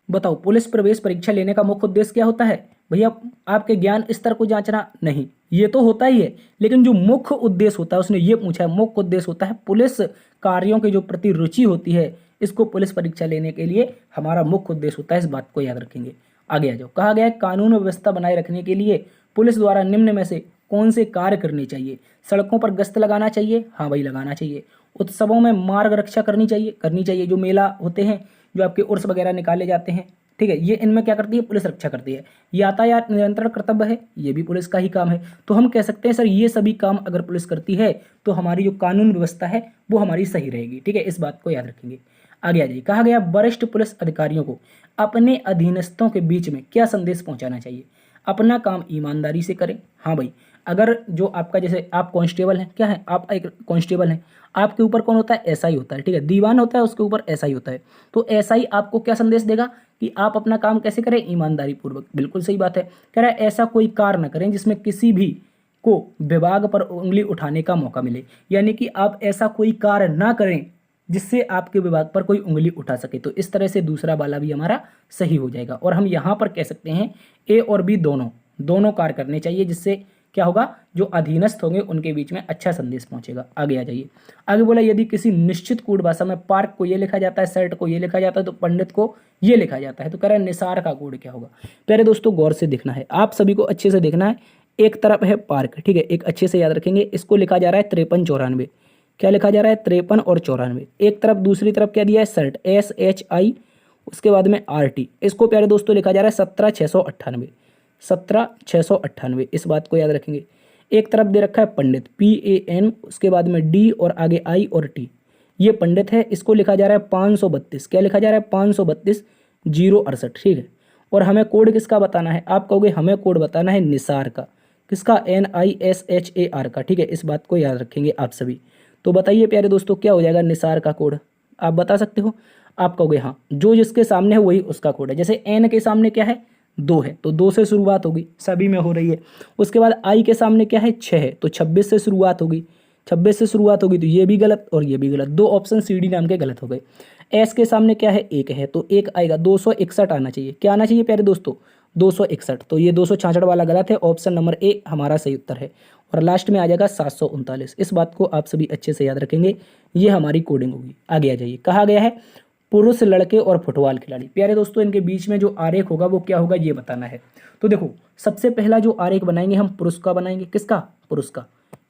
बताओ पुलिस प्रवेश परीक्षा लेने का मुख्य उद्देश्य क्या होता है भैया, आपके ज्ञान स्तर को जांचना, नहीं, ये तो होता ही है, लेकिन जो मुख्य उद्देश्य होता है उसने ये पूछा है, मुख्य उद्देश्य होता है पुलिस कार्यों की जो प्रति रुचि होती है, इसको पुलिस परीक्षा लेने के लिए हमारा मुख्य उद्देश्य होता है, इस बात को याद रखेंगे। आगे आ जाओ। कहा गया है कानून व्यवस्था बनाए रखने के लिए पुलिस द्वारा निम्न में से कौन से कार्य करने चाहिए। सड़कों पर गश्त लगाना चाहिए, हाँ भाई लगाना चाहिए। उत्सवों में मार्ग रक्षा करनी चाहिए, जो मेला होते हैं, जो आपके उर्स वगैरह निकाले जाते हैं, ठीक है, ये इनमें क्या करती है, पुलिस रक्षा करती है। यातायात नियंत्रण कर्तव्य है, ये भी पुलिस का ही काम है। तो हम कह सकते हैं सर ये सभी काम अगर पुलिस करती है तो हमारी जो कानून व्यवस्था है वो हमारी सही रहेगी, ठीक है, इस बात को याद रखेंगे। आगे आ जाइए। कहा गया वरिष्ठ पुलिस अधिकारियों को अपने अधीनस्थों के बीच में क्या संदेश पहुंचाना चाहिए। अपना काम ईमानदारी से करें, हाँ भाई, अगर जो आपका जैसे आप कांस्टेबल हैं, क्या है, आप एक कांस्टेबल हैं, आपके ऊपर कौन होता है, एसआई होता है, ठीक है, दीवान होता है, उसके ऊपर एसआई होता है। तो एसआई आपको क्या संदेश देगा कि आप अपना काम कैसे करें, ईमानदारी पूर्वक, बिल्कुल सही बात है। कह रहा है ऐसा कोई कार्य न करें जिसमें किसी भी को विभाग पर उंगली उठाने का मौका मिले, यानी कि आप ऐसा कोई कार्य ना करें जिससे आपके विभाग पर कोई उंगली उठा सके। तो इस तरह से दूसरा वाला भी हमारा सही हो जाएगा। और हम यहाँ पर कह सकते हैं ए और बी दोनों कार्य करने चाहिए, जिससे क्या होगा, जो अधीनस्थ होंगे उनके बीच में अच्छा संदेश पहुंचेगा। आगे आ जाइए। आगे बोला यदि किसी निश्चित कोड भाषा में पार्क को ये लिखा जाता है, शर्ट को ये लिखा जाता है, तो पंडित को ये लिखा जाता है, तो कह रहा है निसार का कोड क्या होगा। प्यारे दोस्तों गौर से देखना है, आप सभी को अच्छे से देखना है। एक तरफ है पार्क, ठीक है, एक अच्छे से याद रखेंगे, इसको लिखा जा रहा है 53-94, क्या लिखा जा रहा है 53 और 94। एक तरफ दूसरी तरफ क्या दिया है, शर्ट, SHI, उसके बाद में RT, इसको प्यारे दोस्तों लिखा जा रहा है 17,698, 17,698, इस बात को याद रखेंगे। एक तरफ दे रखा है पंडित, PAN, उसके बाद में D और आगे I और T, ये पंडित है, इसको लिखा जा रहा है 532, क्या लिखा जा रहा है 532 068, ठीक है। और हमें कोड किसका बताना है, आप कहोगे हमें कोड बताना है निसार का, किसका, NISHAR का, ठीक है, इस बात को याद रखेंगे आप सभी। तो बताइए प्यारे दोस्तों क्या हो जाएगा निसार का कोड, आप बता सकते हो। आप कहोगे हाँ, जो जिसके सामने है वही उसका कोड है। जैसे N के सामने क्या है, 2 है, तो 2 से शुरुआत होगी, सभी में हो रही है। उसके बाद I के सामने क्या है, 6 है, तो 26 से शुरुआत होगी। 26 से शुरुआत होगी तो ये भी गलत और ये भी गलत, दो ऑप्शन सी डी नाम के गलत हो गए। एस के सामने क्या है, एक है, तो एक आएगा, 261 आना चाहिए। क्या आना चाहिए प्यारे दोस्तों, 261, तो ये 266 वाला गलत है, ऑप्शन नंबर ए हमारा सही उत्तर है। और लास्ट में आ जाएगा 739। इस बात को आप सभी अच्छे से याद रखेंगे, ये हमारी कोडिंग होगी। आगे आ जाइए, कहा गया है पुरुष लड़के और फुटबॉल खिलाड़ी। प्यारे दोस्तों इनके बीच में जो आरेख होगा वो क्या होगा ये बताना है। तो देखो सबसे पहला जो आरेख बनाएंगे हम पुरुष का बनाएंगे, किसका, पुरुष का,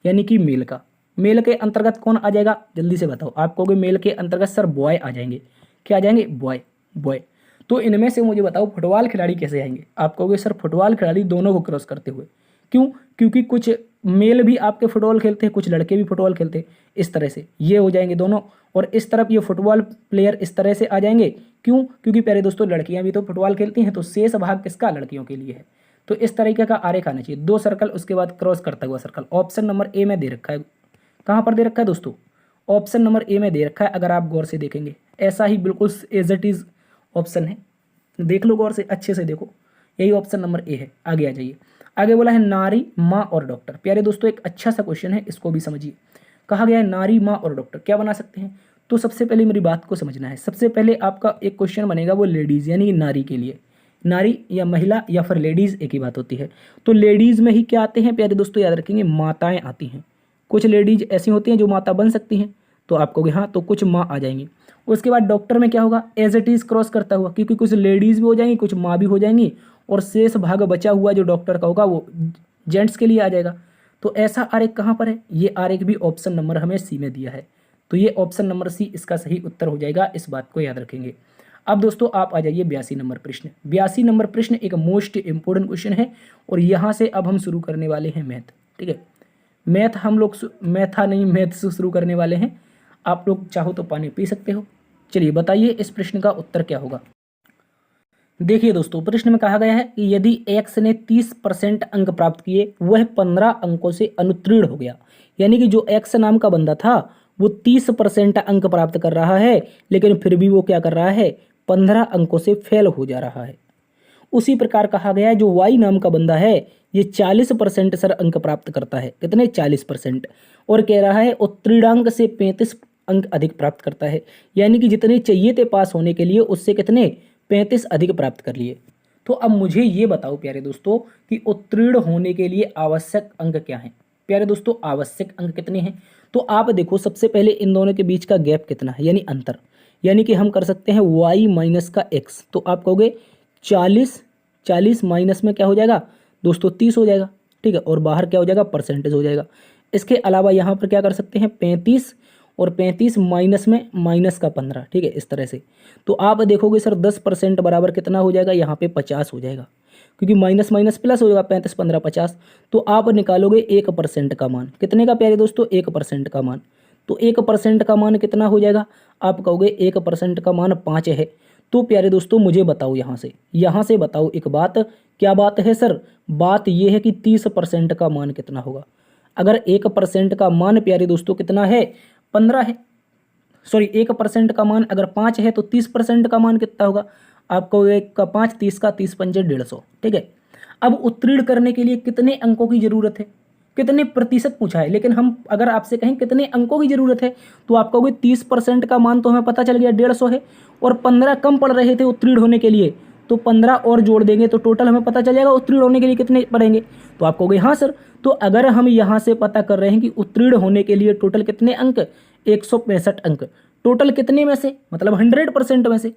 यानी कि मेल का। मेल के अंतर्गत कौन आ जाएगा, जल्दी से बताओ। आप कहोगे मेल के अंतर्गत सर बॉय आ जाएंगे, क्या आ जाएंगे, बॉय, बॉय। तो इनमें से मुझे बताओ फुटबॉल खिलाड़ी कैसे आएंगे। आप कहोगे सर फुटबॉल खिलाड़ी दोनों को क्रॉस करते हुए। क्यों, क्योंकि कुछ मेल भी आपके फुटबॉल खेलते हैं, कुछ लड़के भी फुटबॉल खेलते हैं, इस तरह से ये हो जाएंगे दोनों। और इस तरफ ये फुटबॉल प्लेयर इस तरह से आ जाएंगे। क्यों, क्योंकि प्यारे दोस्तों लड़कियां भी तो फुटबॉल खेलती हैं, तो शेष भाग किसका, लड़कियों के लिए है। तो इस तरीके का आरेख आना चाहिए, दो सर्कल उसके बाद क्रॉस करता हुआ सर्कल। ऑप्शन नंबर ए में दे रखा है, कहाँ पर दे रखा है दोस्तों, ऑप्शन नंबर ए में दे रखा है। अगर आप गौर से देखेंगे ऐसा ही बिल्कुल एज इट इज ऑप्शन है, देख लो गौर से, अच्छे से देखो, यही ऑप्शन नंबर ए है। आगे आ जाइए, आगे बोला है नारी, माँ और डॉक्टर। प्यारे दोस्तों एक अच्छा सा क्वेश्चन है, इसको भी समझिए। कहा गया है नारी, माँ और डॉक्टर, क्या बना सकते हैं। तो सबसे पहले मेरी बात को समझना है। सबसे पहले आपका एक क्वेश्चन बनेगा वो लेडीज यानी कि नारी के लिए। नारी या महिला या फिर लेडीज एक ही बात होती है। तो लेडीज में ही क्या आते हैं प्यारे दोस्तों, याद रखेंगे माताएं आती हैं। कुछ लेडीज ऐसी होती हैं जो माता बन सकती हैं, तो आप कहोगे हाँ, तो कुछ माँ आ जाएंगी। उसके बाद डॉक्टर में क्या होगा, एज इट इज क्रॉस करता हुआ, क्योंकि कुछ लेडीज भी हो जाएंगी, कुछ माँ भी हो जाएंगी, और शेष भाग बचा हुआ जो डॉक्टर का होगा वो जेंट्स के लिए आ जाएगा। तो ऐसा आरेख कहाँ पर है, ये आरेख भी ऑप्शन नंबर हमें सी में दिया है। तो ये ऑप्शन नंबर सी इसका सही उत्तर हो जाएगा, इस बात को याद रखेंगे। अब दोस्तों आप आ जाइए 82 नंबर प्रश्न। 82 नंबर प्रश्न एक मोस्ट इंपोर्टेंट क्वेश्चन है, और यहाँ से अब हम शुरू करने वाले हैं मैथ। ठीक है, मैथ हम लोग मैथ से शुरू करने वाले हैं। आप लोग चाहो तो पानी पी सकते हो। चलिए बताइए इस प्रश्न का उत्तर क्या होगा। देखिए दोस्तों प्रश्न में कहा गया है कि यदि x ने 30% अंक प्राप्त किए, वह 15 अंकों से अनुत्तीर्ण हो गया। यानी कि जो x नाम का बंदा था वो 30% अंक प्राप्त कर रहा है, लेकिन फिर भी वो क्या कर रहा है, 15 अंकों से फेल हो जा रहा है। उसी प्रकार कहा गया है जो y नाम का बंदा है ये 40% सर अंक प्राप्त करता है। कितने, 40%। और कह रहा है उत्तीर्णांक से 35 अंक अधिक प्राप्त करता है। यानी कि जितने चाहिए थे पास होने के लिए उससे कितने, 35 अधिक प्राप्त कर लिए। तो अब मुझे ये बताओ प्यारे दोस्तों कि उत्तीर्ण होने के लिए आवश्यक अंक क्या हैं। प्यारे दोस्तों आवश्यक अंक कितने हैं, तो आप देखो सबसे पहले इन दोनों के बीच का गैप कितना है, यानी अंतर। यानी कि हम कर सकते हैं y माइनस का x। तो आप कहोगे 40 माइनस में क्या हो जाएगा दोस्तों, 30 हो जाएगा। ठीक है, और बाहर क्या हो जाएगा, परसेंटेज हो जाएगा। इसके अलावा यहाँ पर क्या कर सकते हैं, 35, और 35 माइनस में माइनस का 15। ठीक है, इस तरह से। तो आप देखोगे सर 10% बराबर कितना हो जाएगा, यहाँ पे 50 हो जाएगा, क्योंकि माइनस माइनस प्लस हो जाएगा, 35 15 50। तो आप निकालोगे 1% का मान, कितने का प्यारे दोस्तों, 1% का मान। तो 1% का मान कितना हो जाएगा, आप कहोगे 1% का मान 5 है। तो प्यारे दोस्तों मुझे बताओ यहाँ से बताओ एक बात, क्या बात है सर, बात यह है कि 30% का मान कितना होगा। अगर 1% का मान प्यारे दोस्तों कितना है, 15 है, सॉरी 1% का मान अगर 5 है तो 30% का मान कितना होगा। आपको 1 का 5, 30 का 30 पंजे 150। ठीक है, अब उत्तीर्ण करने के लिए कितने अंकों की जरूरत है, कितने प्रतिशत पूछा है, लेकिन हम अगर आपसे कहें कितने अंकों की जरूरत है तो आप कहोगे 30% का मान तो हमें पता चल गया 150 है, और 15 कम पड़ रहे थे उत्तीर्ण होने के लिए, तो 15 और जोड़ देंगे तो टोटल हमें पता चल जाएगा उत्तीर्ण होने के लिए कितने पड़ेंगे। तो आप कहोगे हाँ सर, तो अगर हम यहाँ से पता कर रहे हैं कि उत्तीर्ण होने के लिए टोटल कितने अंक, 165 अंक। टोटल कितने में से, मतलब 100% में से,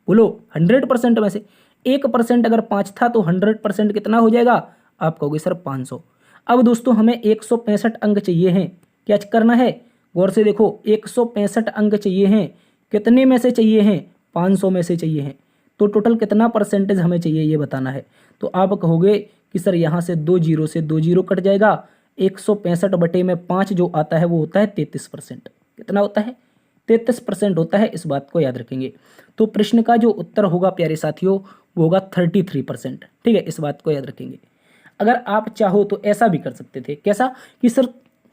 बोलो 100% में से 1% अगर 5 था तो 100% कितना हो जाएगा, आप कहोगे सर 500। अब दोस्तों हमें 165 अंक चाहिए हैं, क्या करना है, गौर से देखो 165 अंक चाहिए हैं, कितने में से चाहिए हैं, 500 में से चाहिए हैं। तो टोटल कितना परसेंटेज हमें चाहिए ये बताना है। तो आप कहोगे कि सर यहाँ से 2 जीरो से 2 जीरो कट जाएगा, 165 बटे में 5 जो आता है वो होता है 33%। कितना होता है, 33% होता है, इस बात को याद रखेंगे। तो प्रश्न का जो उत्तर होगा प्यारे साथियों वो होगा 33%। ठीक है, इस बात को याद रखेंगे। अगर आप चाहो तो ऐसा भी कर सकते थे, कैसा कि सर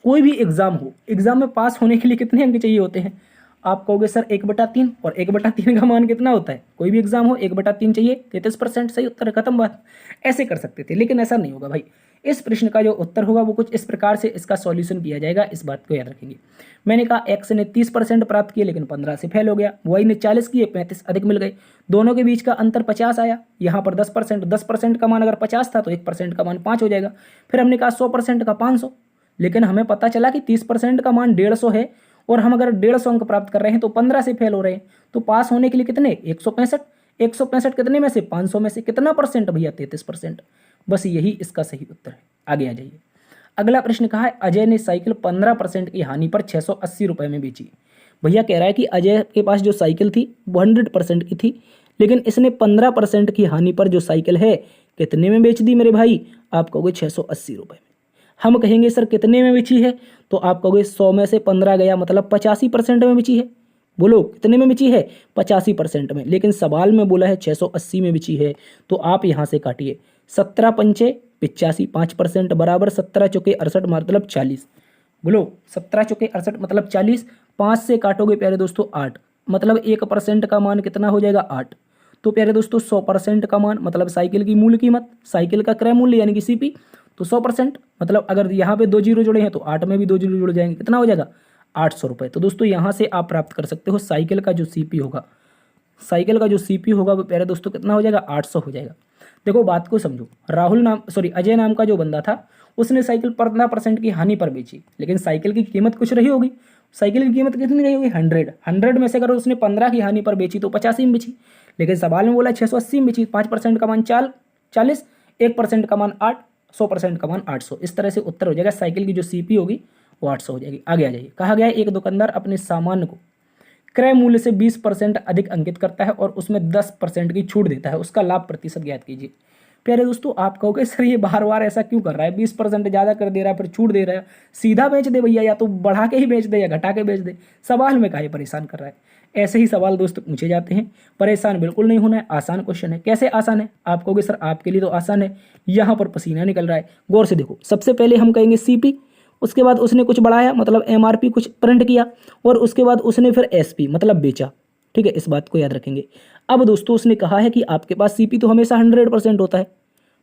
कोई भी एग्जाम हो, एग्जाम में पास होने के लिए कितने अंक चाहिए होते हैं, आप कहोगे सर 1/3, और 1/3 का मान कितना होता है, कोई भी एग्जाम हो 1/3 चाहिए, 33%, सही उत्तर है, खत्म बात। ऐसे कर सकते थे, लेकिन ऐसा नहीं होगा भाई। इस प्रश्न का जो उत्तर होगा वो कुछ इस प्रकार से इसका सॉल्यूशन किया जाएगा, इस बात को याद रखेंगे। मैंने कहा एक्स ने 30% प्राप्त किए लेकिन 15 से फेल हो गया, वाई ने 40 किए 35 अधिक मिल गए, दोनों के बीच का अंतर 50 आया। यहाँ पर 10% का मान अगर 50 था तो 1% का मान 5 हो जाएगा। फिर हमने कहा 100% का 500, लेकिन हमें पता चला कि 30% का मान 150 है और हम अगर 150 अंक प्राप्त कर रहे हैं तो 15 से फेल हो रहे हैं, तो पास होने के लिए कितने 165 कितने में से 500 में से कितना परसेंट भैया 33%। बस यही इसका सही उत्तर है। आगे आ जाइए। अगला प्रश्न कहा है अजय ने साइकिल 15% की हानि पर 680 रुपये में बेची। भैया कह रहा है कि अजय के पास जो साइकिल थी वो 100% की थी, लेकिन इसने 15% की हानि पर जो साइकिल है कितने में बेच दी मेरे भाई? आप कहोगे 680 रुपये में। हम कहेंगे सर कितने में बेची है, तो आप कहोगे 100 में से 15 गया मतलब 85% में बेची है। बोलो कितने में बेची है? 85% में। लेकिन सवाल में बोला है 680 में बेची है, तो आप यहाँ से काटिए 17 पंचे 85, 5% बराबर 17 चौके 68 मतलब 40। बोलो 17 चौके 68 मतलब 40, 5 से काटोगे प्यारे दोस्तों 8, मतलब 1% का मान कितना हो जाएगा 8। तो प्यारे दोस्तों 100% का मान मतलब साइकिल की मूल कीमत, साइकिल का क्रय मूल्य यानी कि सीपी, तो 100% मतलब अगर यहाँ पे 2 जीरो जुड़े हैं तो 8 में भी 2 जीरो जुड़ जाएंगे, कितना हो जाएगा 800 रुपये। तो दोस्तों यहाँ से आप प्राप्त कर सकते हो साइकिल का जो सीपी होगा, साइकिल का जो सीपी होगा वो प्यारे दोस्तों कितना हो जाएगा 800 हो जाएगा। देखो बात को समझो, अजय नाम का जो बंदा था उसने साइकिल 15% की हानि पर बेची, लेकिन साइकिल की कीमत कुछ रही होगी। साइकिल की कीमत कितनी रही होगी 100 में से अगर उसने 15 की हानि पर बेची तो 85 में बेची, लेकिन सवाल में बोला 680 में बेची। 5% का मान 40, 1% का मान 8, 100% का मान 800। इस तरह से उत्तर हो जाएगा साइकिल की जो सीपी होगी वो 800 हो जाएगी। आगे आ जाइए। कहा गया है एक दुकानदार अपने सामान को क्रय मूल्य से 20% अधिक अंकित करता है और उसमें 10% की छूट देता है, उसका लाभ प्रतिशत ज्ञात कीजिए। प्यारे दोस्तों आप कहोगे सर ये बार बार ऐसा क्यों कर रहा है, 20% ज़्यादा कर दे रहा है फिर छूट दे रहा है, सीधा बेच दे भैया, या तो बढ़ा के ही बेच दे या घटा के बेच दे, सवाल में काहे परेशान कर रहा है। ऐसे ही सवाल दोस्तों पूछे जाते हैं, परेशान बिल्कुल नहीं होना है, आसान क्वेश्चन है। कैसे आसान है? आप कहोगे सर आपके लिए तो आसान है, यहाँ पर पसीना निकल रहा है। गौर से देखो, सबसे पहले हम कहेंगे सीपी, उसके बाद उसने कुछ बढ़ाया मतलब एमआरपी कुछ प्रिंट किया, और उसके बाद उसने फिर एसपी मतलब बेचा। ठीक है, इस बात को याद रखेंगे। अब दोस्तों उसने कहा है कि आपके पास सीपी तो हमेशा 100% होता है,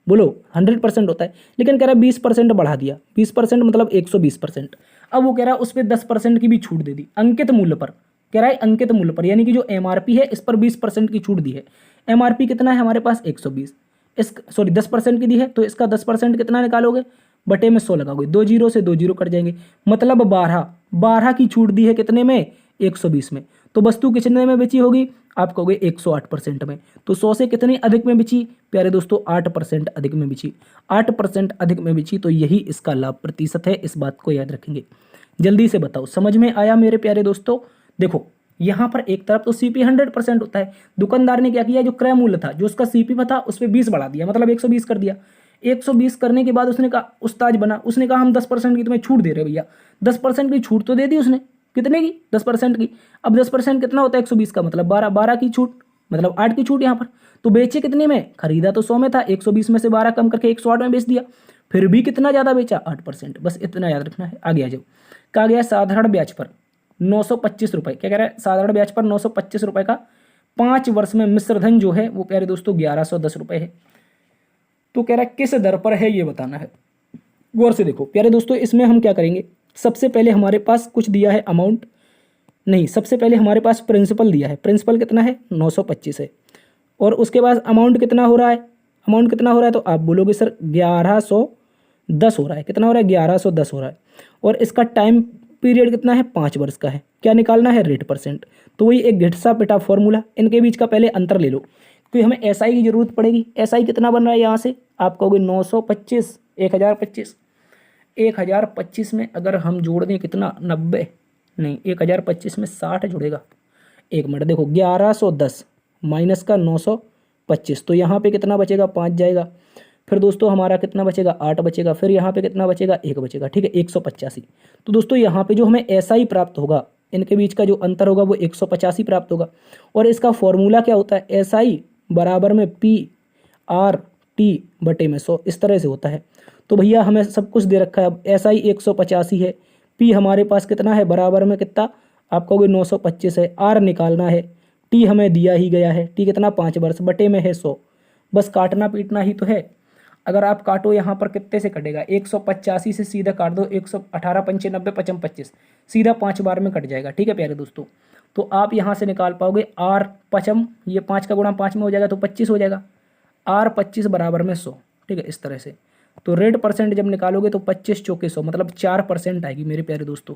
बोलो 100% होता है, लेकिन कह रहा है 20% बढ़ा दिया, 20% मतलब 120%। अब वो कह रहा है उस पर 10% की भी छूट दे दी अंकित मूल्य पर, कह रहा है अंकित मूल्य पर, यानी कि जो एमआरपी है इस पर 20% की छूट दी है। एमआरपी कितना है हमारे पास 120, 10% की दी है, तो इसका 10% कितना निकालोगे, बटे में 100 लगाओगे, 2 जीरो से 2 जीरो कट जाएंगे, मतलब 12 की छूट दी है कितने में 120 में। तो वस्तु कितने में बेची होगी, आप कहोगे 108% में। तो 100 से कितनी अधिक में बिची प्यारे दोस्तों, 8% अधिक में बिची, 8% अधिक में बिची, तो यही इसका लाभ प्रतिशत है, इस बात को याद रखेंगे। जल्दी से बताओ समझ में आया मेरे प्यारे दोस्तों? देखो यहाँ पर एक तरफ तो सीपी 100% होता है, दुकानदार ने क्या किया, जो क्रय मूल्य था जो उसका सीपी था उस पर 20 बढ़ा दिया, मतलब 120 कर दिया। 120 करने के बाद उसने कहा, उस्ताद बना, उसने कहा हम 10% की तुम्हें छूट दे रहे भैया, 10% की छूट तो दे दी उसने, कितने की 10% की। अब 10% कितना होता है 120 का, मतलब 12 की छूट, मतलब 8 की छूट यहाँ पर। तो बेचे कितने में, खरीदा तो 100 में था, 120 में से 12 कम करके 108 में बेच दिया, फिर भी कितना ज़्यादा बेचा 8%। बस इतना याद रखना है। आगे आ जाओ। कहा गया साधारण ब्याज पर 925 रुपये, क्या कह रहा है, साधारण ब्याज पर 925 रुपये का 5 वर्ष में मिश्र धन जो है वो प्यारे दोस्तों 1110 रुपये है। तो कह रहा है किस दर पर है ये बताना है। गौर से देखो प्यारे दोस्तों, इसमें हम क्या करेंगे, सबसे पहले हमारे पास कुछ दिया है अमाउंट, नहीं सबसे पहले हमारे पास प्रिंसिपल दिया है, प्रिंसिपल कितना है 925 है, और उसके बाद अमाउंट कितना हो रहा है, अमाउंट कितना हो रहा है, तो आप बोलोगे सर 1110 हो रहा है, कितना हो रहा है 1110 हो रहा है, और इसका टाइम पीरियड कितना है 5 वर्ष का है। क्या निकालना है, रेट %। तो वही एक घिसा पिटा फॉर्मूला, इनके बीच का पहले अंतर ले लो, क्योंकि हमें एसआई की जरूरत पड़ेगी। एसआई कितना बन रहा है यहाँ से, आप कहोगे 925, 1025, 1025 में अगर हम जोड़ दें कितना 90, नहीं 1025 में 60 जुड़ेगा, एक मिनट देखो 1110 माइनस का 925, तो यहाँ पे कितना बचेगा 5 जाएगा, फिर दोस्तों हमारा कितना बचेगा 8 बचेगा, फिर यहाँ पे कितना बचेगा 1 बचेगा। ठीक है 185। तो दोस्तों यहाँ पे जो हमें एसआई प्राप्त होगा, इनके बीच का जो अंतर होगा वो 185 प्राप्त होगा, और इसका फॉर्मूला क्या होता है, एसआई बराबर में PRT बटे में 100, इस तरह से होता है। तो भैया हमें सब कुछ दे रखा है, अब एसआई 185 है, P हमारे पास कितना है बराबर में कितना, आप कहोगे 925 है, R निकालना है, T हमें दिया ही गया है, T कितना 5 वर्ष, बटे में है 100, बस काटना पीटना ही तो है। अगर आप काटो यहाँ पर कितने से कटेगा, 185 से सीधा काट दो, 118 पंचे 90 पचम 25, सीधा 5 बार में कट जाएगा। ठीक है प्यारे दोस्तों, तो आप यहाँ से निकाल पाओगे आर पचम, ये 5 का गुणा 5 में हो जाएगा तो 25 हो जाएगा, आर 25 बराबर में 100। ठीक है, इस तरह से। तो रेट परसेंट जब निकालोगे तो 25 चौके 100, मतलब 4% आएगी मेरे प्यारे दोस्तों।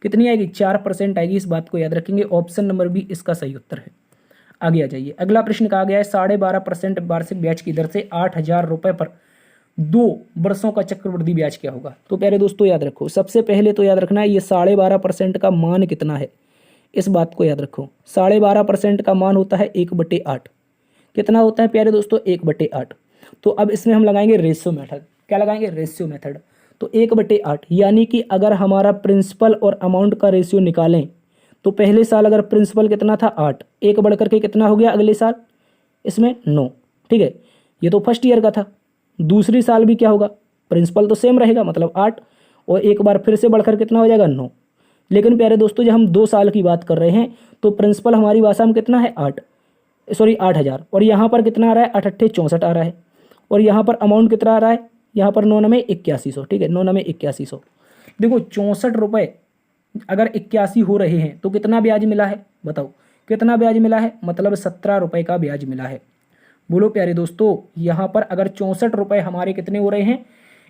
कितनी आएगी, 4% आएगी। इस बात को याद रखेंगे। ऑप्शन नंबर बी इसका सही उत्तर है। आगे आ जाइए। अगला प्रश्न कहा गया है 12.5% वार्षिक ब्याज की दर से 8,000 रुपये पर 2 वर्षों का चक्रवृद्धि ब्याज क्या होगा। तो प्यारे दोस्तों याद रखो, सबसे पहले तो याद रखना है ये 12.5% का मान कितना है, इस बात को याद रखो। 12.5% का मान होता है 1/8। कितना होता है प्यारे दोस्तों, 1/8। तो अब इसमें हम लगाएंगे रेशियो मेथड। क्या लगाएंगे, रेशियो मेथड। तो 1/8 यानी कि अगर हमारा प्रिंसिपल और अमाउंट का रेशियो निकालें तो पहले साल अगर प्रिंसिपल कितना था 8, 1 बढ़ करके कितना हो गया अगले साल, इसमें 9। ठीक है, ये तो फर्स्ट ईयर का था। दूसरी साल भी क्या होगा, प्रिंसिपल तो सेम रहेगा, मतलब 8, और एक बार फिर से बढ़कर कितना हो जाएगा 9। लेकिन प्यारे दोस्तों जब हम 2 साल की बात कर रहे हैं तो प्रिंसिपल हमारी भाषा में कितना है 8,000, और यहाँ पर कितना आ रहा है 8 अट्ठे 64 आ रहा है, और यहाँ पर अमाउंट कितना आ रहा है, यहाँ पर 9 9 में 8100। ठीक है, 9 9 में 8100। देखो 64 रुपये अगर 81 हो रहे हैं तो कितना ब्याज मिला है, बताओ कितना ब्याज मिला है, मतलब 17 रुपये का ब्याज मिला है। बोलो प्यारे दोस्तों, यहाँ पर अगर 64 रुपये हमारे कितने हो रहे हैं,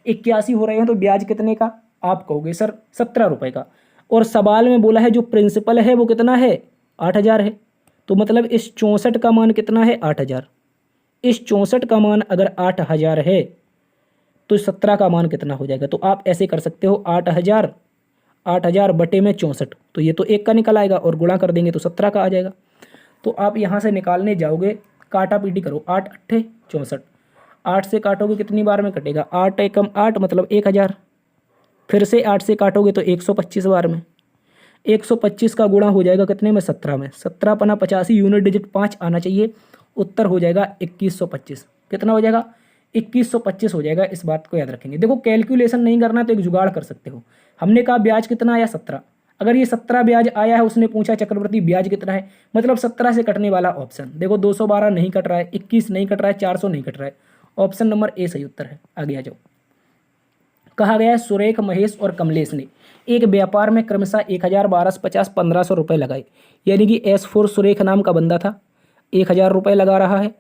81 हो रहे हैं, तो ब्याज कितने का, आप कहोगे सर 17 रुपये का। और सवाल में बोला है जो प्रिंसिपल है वो कितना है 8,000 है, तो मतलब इस 64 का मान कितना है 8,000। इस 64 का मान अगर 8,000 है तो 17 का मान कितना हो जाएगा। तो आप ऐसे कर सकते हो 8,000 बटे में 64, तो ये तो 1 का निकल आएगा, और गुणा कर देंगे तो 17 का आ जाएगा। तो आप यहाँ से निकालने जाओगे, काटा पीटी करो, 8 अट्ठे 64, 8 से काटोगे कितनी बार में कटेगा, 8 एकम 8 मतलब 1,000, फिर से 8 से काटोगे तो 125 बार में। 125 का गुणा हो जाएगा कितने में, 17 में। 17 पना 85, यूनिट डिजिट 5 आना चाहिए, उत्तर हो जाएगा 2125। कितना हो जाएगा, 2125 हो जाएगा। इस बात को याद रखेंगे। देखो कैलकुलेशन नहीं करना तो एक जुगाड़ कर सकते हो। हमने कहा ब्याज कितना आया 17, अगर ये 17 ब्याज आया है, उसने पूछा चक्रवृद्धि ब्याज कितना है, मतलब 17 से कटने वाला ऑप्शन। देखो 212 नहीं कट रहा है, 21 नहीं कट रहा है, 400 नहीं कट रहा है, ऑप्शन नंबर ए सही उत्तर है। आगे आ जाओ। कहा गया है सुरेख, महेश और कमलेश ने एक व्यापार में क्रमशः 1,000, 1,250, 1,500 रुपये लगाए। यानी कि S4 सुरेख नाम का बंदा था, 1,000 रुपये लगा रहा है,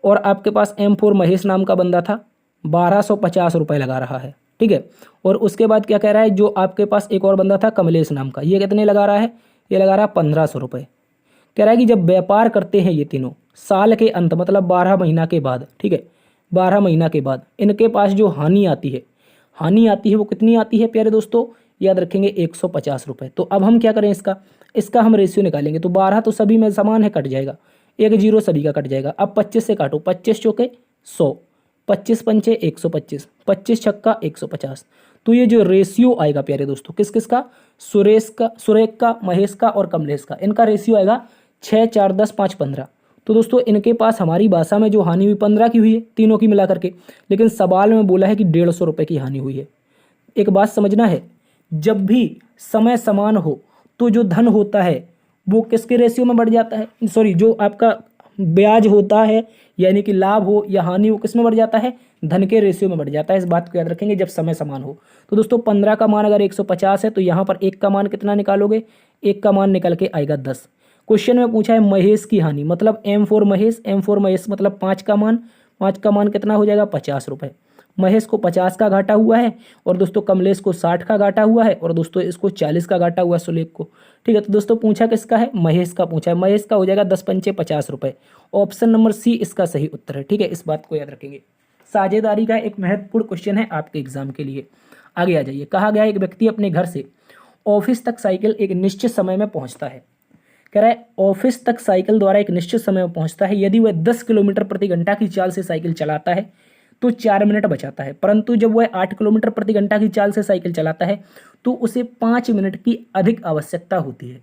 और आपके पास M4 महेश नाम का बंदा था, 1,250 रुपये लगा रहा है। ठीक है, और उसके बाद क्या कह रहा है, जो आपके पास एक और बंदा था कमलेश नाम का, ये कितने लगा रहा है, ये लगा रहा है 1,500 रुपये। कह रहा है कि जब व्यापार करते हैं ये तीनों साल के अंत, मतलब 12 महीना के बाद, ठीक है 12 महीना के बाद, इनके पास जो हानि आती है वो कितनी आती है प्यारे दोस्तों, याद रखेंगे 150 रुपये। तो अब हम क्या करें, इसका हम रेशियो निकालेंगे। तो 12 तो सभी में समान है, कट जाएगा, 1 0 सभी का कट जाएगा। अब 25 से काटो, 25 चौके 100, 25 पंचे 125, 25 छक्का 150। तो ये जो रेशियो आएगा प्यारे दोस्तों किस किस का, सुरेख का, महेश का और कमलेश का, इनका रेशियो आएगा 6 4 10 5 15। तो दोस्तों इनके पास हमारी भाषा में जो हानि हुई 15 की हुई है, तीनों की मिला करके, लेकिन सवाल में बोला है कि 150 रुपये की हानि हुई है। एक बात समझना है, जब भी समय समान हो तो जो धन होता है वो किसके रेशियो में बढ़ जाता है, सॉरी जो आपका ब्याज होता है यानी कि लाभ हो या हानि हो, किस में बढ़ जाता है, धन के रेशियो में बढ़ जाता है। इस बात को याद रखेंगे जब समय समान हो। तो दोस्तों 15 का मान अगर 150 है तो यहाँ पर 1 का मान कितना निकालोगे, 1 का मान निकल के आएगा 10। क्वेश्चन में पूछा है महेश की हानि, मतलब M4 महेश मतलब 5 का मान कितना हो जाएगा 50 रुपये। महेश को 50 का घाटा हुआ है, और दोस्तों कमलेश को 60 का घाटा हुआ है, और दोस्तों इसको 40 का घाटा हुआ है सुलेख को। ठीक है, तो दोस्तों पूछा किसका है, महेश का पूछा है। महेश का हो जाएगा 10 पंचे 50 रुपये। ऑप्शन नंबर सी इसका सही उत्तर है। ठीक है, इस बात को याद रखेंगे। साझेदारी का एक महत्वपूर्ण क्वेश्चन है आपके एग्जाम के लिए। आगे आ जाइए। कहा गया एक व्यक्ति अपने घर से ऑफिस तक साइकिल एक निश्चित समय में पहुंचता है। कह रहा है ऑफिस तक साइकिल द्वारा एक निश्चित समय में पहुंचता है। यदि वह 10 किलोमीटर प्रति घंटा की चाल से साइकिल चलाता है तो 4 मिनट बचाता है, परंतु जब वह 8 किलोमीटर प्रति घंटा की चाल से साइकिल चलाता है तो उसे 5 मिनट की अधिक आवश्यकता होती है।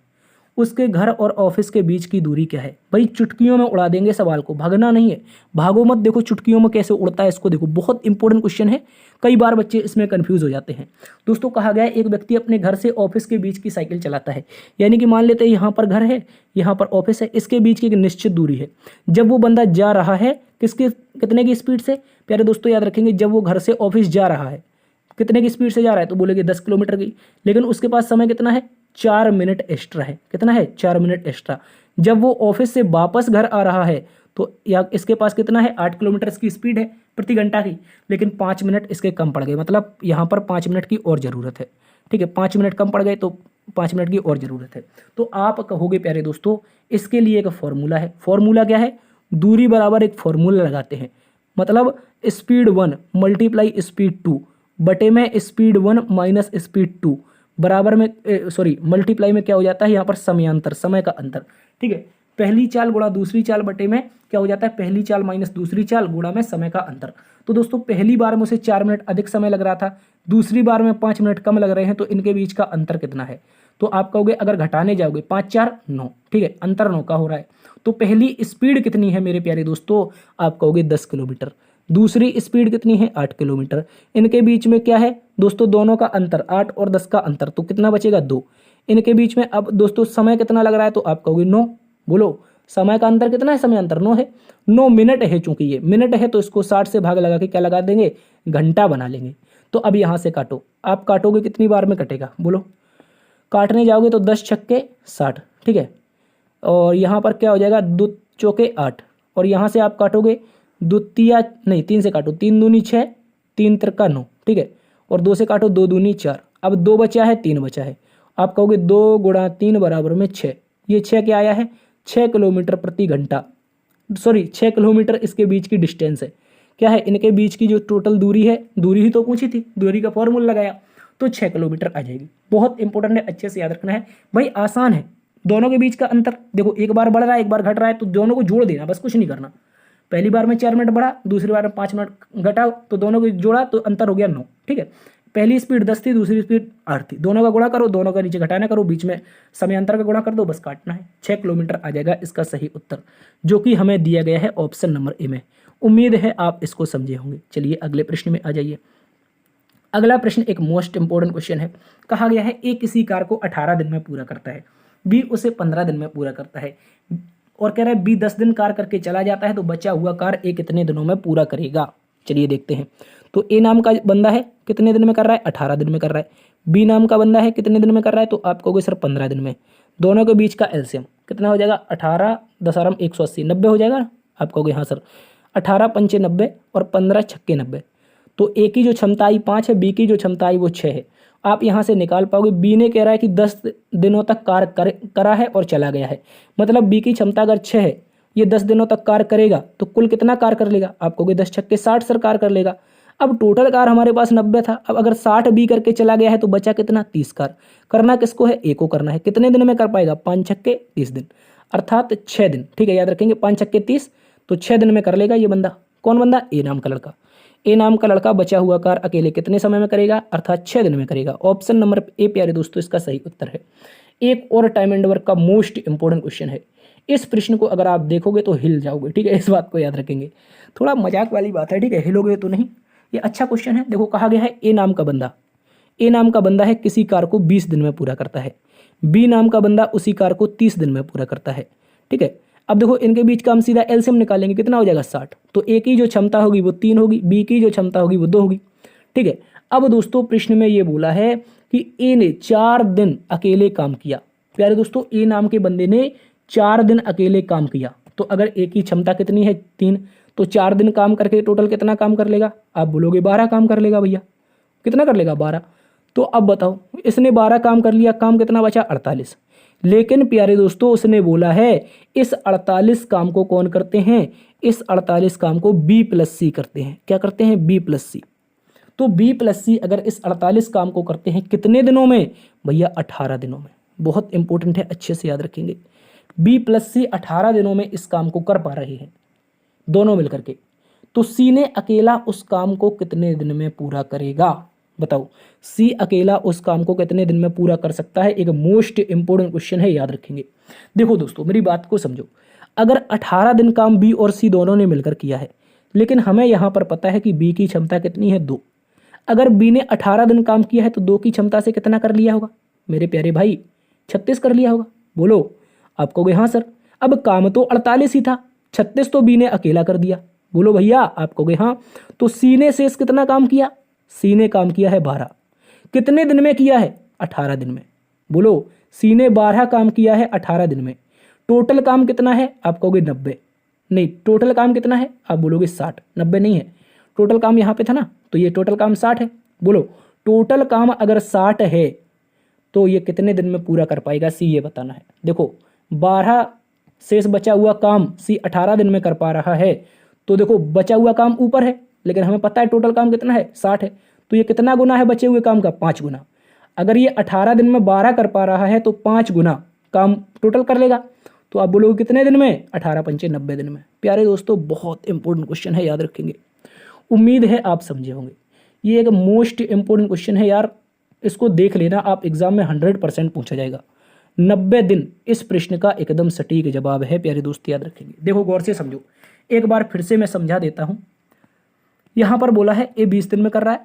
उसके घर और ऑफिस के बीच की दूरी क्या है। भाई चुटकियों में उड़ा देंगे सवाल को, भागना नहीं है, भागो मत। देखो चुटकियों में कैसे उड़ता है इसको देखो, बहुत इंपॉर्टेंट क्वेश्चन है, कई बार बच्चे इसमें कंफ्यूज हो जाते हैं। दोस्तों कहा गया है एक व्यक्ति अपने घर से ऑफिस के बीच की साइकिल चलाता है, यानी कि मान लेते हैं यहाँ पर घर है, यहाँ पर ऑफिस है, इसके बीच की एक निश्चित दूरी है। जब वो बंदा जा रहा है किसके कितने की स्पीड से, प्यारे दोस्तों याद रखेंगे, जब वो घर से ऑफिस जा रहा है कितने की स्पीड से जा रहा है, तो बोलेंगे 10 किलोमीटर की, लेकिन उसके पास समय कितना है, 4 मिनट एक्स्ट्रा है। कितना है, 4 मिनट एक्स्ट्रा। जब वो ऑफिस से वापस घर आ रहा है तो या इसके पास कितना है, 8 किलोमीटर की स्पीड है प्रति घंटा की, लेकिन 5 मिनट इसके कम पड़ गए, मतलब यहाँ पर 5 मिनट की और ज़रूरत है। ठीक है, 5 मिनट कम पड़ गए तो 5 मिनट की और ज़रूरत है। तो आप कहोगे प्यारे दोस्तों इसके लिए एक फॉर्मूला है। फॉर्मूला क्या है, दूरी बराबर एक फॉर्मूला लगाते हैं, मतलब स्पीड 1 मल्टीप्लाई स्पीड 2 बटे में स्पीड 1 माइनस स्पीड 2 बराबर में मल्टीप्लाई में क्या हो जाता है, यहाँ पर समयांतर, समय का अंतर। ठीक है, पहली चाल गुणा दूसरी चाल बटे में क्या हो जाता है, पहली चाल माइनस दूसरी चाल गुणा में समय का अंतर। तो दोस्तों पहली बार में उसे 4 मिनट अधिक समय लग रहा था, दूसरी बार में 5 मिनट कम लग रहे हैं, तो इनके बीच का अंतर कितना है। तो आप कहोगे अगर घटाने जाओगे 5 4 9, ठीक है, अंतर 9 का हो रहा है। तो पहली स्पीड कितनी है मेरे प्यारे दोस्तों, आप कहोगे 10 किलोमीटर, दूसरी स्पीड कितनी है 8 किलोमीटर। इनके बीच में क्या है दोस्तों, दोनों का अंतर 8 और 10 का अंतर, तो कितना बचेगा 2। इनके बीच में अब दोस्तों समय कितना लग रहा है, तो आप कहोगे 9। बोलो समय का अंतर कितना है, समय अंतर 9 है, 9 मिनट है, चूंकि ये मिनट है तो इसको 60 से भाग लगा के क्या लगा देंगे, घंटा बना लेंगे। तो अब यहाँ से काटो, आप काटोगे कितनी बार में कटेगा, बोलो। काटने जाओगे तो 10 छक्के 60, ठीक है, और यहाँ पर क्या हो जाएगा 2 चौके 8, और यहाँ से आप काटोगे द्वितीया नहीं 3 से काटो, 3 दूनी 6, 3 तिरका 9, ठीक है, और 2 से काटो 2 दूनी 4। अब 2 बचा है 3 बचा है, आप कहोगे 2 गुणा 3 बराबर में 6। ये 6 क्या आया है, 6 किलोमीटर प्रति घंटा, 6 किलोमीटर इसके बीच की डिस्टेंस है। क्या है, इनके बीच की जो टोटल दूरी है, दूरी ही तो पूछी थी, दूरी का फॉर्मूला लगाया तो 6 किलोमीटर आ जाएगी। बहुत इंपॉर्टेंट है, अच्छे से याद रखना है भाई, आसान है। दोनों के बीच का अंतर देखो, एक बार बढ़ रहा है एक बार घट रहा है, तो दोनों को जोड़ देना, बस कुछ नहीं करना। पहली बार में 4 मिनट बढ़ा, दूसरी बार में 5 मिनट घटाओ, तो दोनों को जोड़ा तो अंतर हो गया 9। ठीक है, पहली स्पीड 10 थी, दूसरी स्पीड 8 थी, दोनों का गुणा करो, दोनों का नीचे घटाना करो, बीच में समय अंतर का गुणा कर दो, बस काटना है। 6 किलोमीटर आ जाएगा इसका सही उत्तर, जो कि हमें दिया गया है ऑप्शन नंबर ए में। उम्मीद है आप इसको समझे होंगे। चलिए अगले प्रश्न में आ जाइए। अगला प्रश्न एक मोस्ट इंपोर्टेंट क्वेश्चन है। कहा गया है ए किसी कार्य को 18 दिन में पूरा करता है, बी उसे 15 दिन में पूरा करता है, और कह रहा है बी 10 दिन कार्य करके चला जाता है, तो बचा हुआ कार्य ए कितने दिनों में पूरा करेगा। चलिए देखते हैं। तो ए नाम का बंदा है, कितने दिन में कर रहा है, 18 दिन में कर रहा है। बी नाम का बंदा है, कितने दिन में कर रहा है, तो आप कहोगे सर 15 दिन में। दोनों के बीच का एलसीएम कितना हो जाएगा, 18 10 180, 90 हो जाएगा। आप कहोगे हाँ सर, 18 पंचे 90 और 15 छक्के 90। तो ए की जो क्षमता आई 5 है, बी की जो क्षमता आई वो 6 है। आप यहाँ से निकाल पाओगे, बी ने कह रहा है कि 10 दिनों तक कार्य करा है और चला गया है, मतलब बी की क्षमता अगर 6 है, ये 10 दिनों तक कार्य करेगा तो कुल कितना कार्य कर लेगा। आप कहोगे 10 छक्के 60 सर कार्य कर लेगा। अब टोटल कार्य हमारे पास 90 था, अब अगर 60 बी करके चला गया है तो बचा कितना, 30 कार्य। करना किसको है, ए को करना है। कितने दिन में कर पाएगा, 5 छक्के 30 दिन, अर्थात 6 दिन। ठीक है, याद रखेंगे 5 छक्के 30, तो 6 दिन में कर लेगा ये बंदा। कौन बंदा, ए नाम का लड़का। ए नाम का लड़का बचा हुआ कार्य अकेले कितने समय में करेगा, अर्थात 6 दिन में करेगा। ऑप्शन नंबर ए प्यारे दोस्तों इसका सही उत्तर है। एक और टाइम एंड वर्क का मोस्ट इंपोर्टेंट क्वेश्चन है। इस प्रश्न को अगर आप देखोगे तो हिल जाओगे। ठीक है, इस बात को याद रखेंगे, थोड़ा मजाक वाली बात है। ठीक है, हिलोगे तो नहीं, ये अच्छा क्वेश्चन है। देखो कहा गया है ए नाम का बंदा, ए नाम का बंदा है किसी कार्य को 20 दिन में पूरा करता है, बी नाम का बंदा उसी कार्य को 30 दिन में पूरा करता है। ठीक है, अब देखो इनके बीच का हम सीधा एलसीएम निकालेंगे, कितना हो जाएगा 60। तो ए की जो क्षमता होगी वो 3 होगी, बी की जो क्षमता होगी वो 2 होगी। ठीक है, अब दोस्तों प्रश्न में ये बोला है कि ए ने 4 दिन अकेले काम किया। प्यारे दोस्तों ए नाम के बंदे ने 4 दिन अकेले काम किया, तो अगर ए की क्षमता कितनी है 3, तो 4 दिन काम करके टोटल कितना काम कर लेगा, आप बोलोगे 12 काम कर लेगा। भैया कितना कर लेगा, 12। तो अब बताओ, इसने 12 काम कर लिया, काम कितना बचा, 48। लेकिन प्यारे दोस्तों उसने बोला है इस 48 काम को कौन करते हैं, इस 48 काम को बी प्लस सी करते हैं। क्या करते हैं, बी प्लस सी। तो बी प्लस सी अगर इस 48 काम को करते हैं कितने दिनों में, भैया 18 दिनों में। बहुत इंपॉर्टेंट है, अच्छे से याद रखेंगे। बी प्लस सी 18 दिनों में इस काम को कर पा रहे हैं दोनों मिलकर के। तो सी ने अकेला उस काम को कितने दिन में पूरा करेगा, बताओ सी अकेला उस काम को कितने दिन में पूरा कर सकता है? एक मोस्ट इंपोर्टेंट क्वेश्चन है, याद रखेंगे। देखो दोस्तों मेरी बात को समझो, अगर 18 दिन काम बी और सी दोनों ने मिलकर किया है, लेकिन हमें यहाँ पर पता है कि बी की क्षमता कितनी है? 2। अगर बी ने 18 दिन काम किया है तो 2 की क्षमता से कितना कर लिया होगा मेरे प्यारे भाई? 36 कर लिया होगा। बोलो, आप कहोगे हाँ सर। अब काम तो 48 ही था, 36 तो बी ने अकेला कर दिया। बोलो भैया, आप कहोगे हाँ। तो सी ने शेष कितना काम किया? सी ने काम किया है 12। कितने दिन में किया है? 18 दिन में। बोलो, सी ने 12 काम किया है 18 दिन में। टोटल काम कितना है? आप कहोगे 90। नहीं, टोटल काम कितना है? आप बोलोगे 60। 90 नहीं है, टोटल काम यहाँ पे था ना, तो ये टोटल काम 60 है। बोलो, टोटल काम अगर 60 है तो ये कितने दिन में पूरा कर पाएगा? सी ये बताना है। देखो 12 शेष बचा हुआ काम सी 18 दिन में कर पा रहा है, तो देखो बचा हुआ काम ऊपर है, लेकिन हमें पता है टोटल काम कितना है? 60 है। तो ये कितना गुना है बचे हुए काम का? 5 गुना। अगर ये 18 दिन में 12 कर पा रहा है तो 5 गुना काम टोटल कर लेगा। तो आप बोलोगे कितने दिन में? 18 पंचे 90 दिन में। प्यारे दोस्तों बहुत इंपॉर्टेंट क्वेश्चन है, याद रखेंगे। उम्मीद है आप समझे होंगे। ये एक मोस्ट इंपॉर्टेंट क्वेश्चन है यार, इसको देख लेना, आप एग्जाम में 100% पूछा जाएगा। 90 दिन इस प्रश्न का एकदम सटीक जवाब है प्यारे दोस्त, याद रखेंगे। देखो गौर से समझो, एक बार फिर से मैं समझा देता हूं। यहां पर बोला है ए 20 दिन में कर रहा है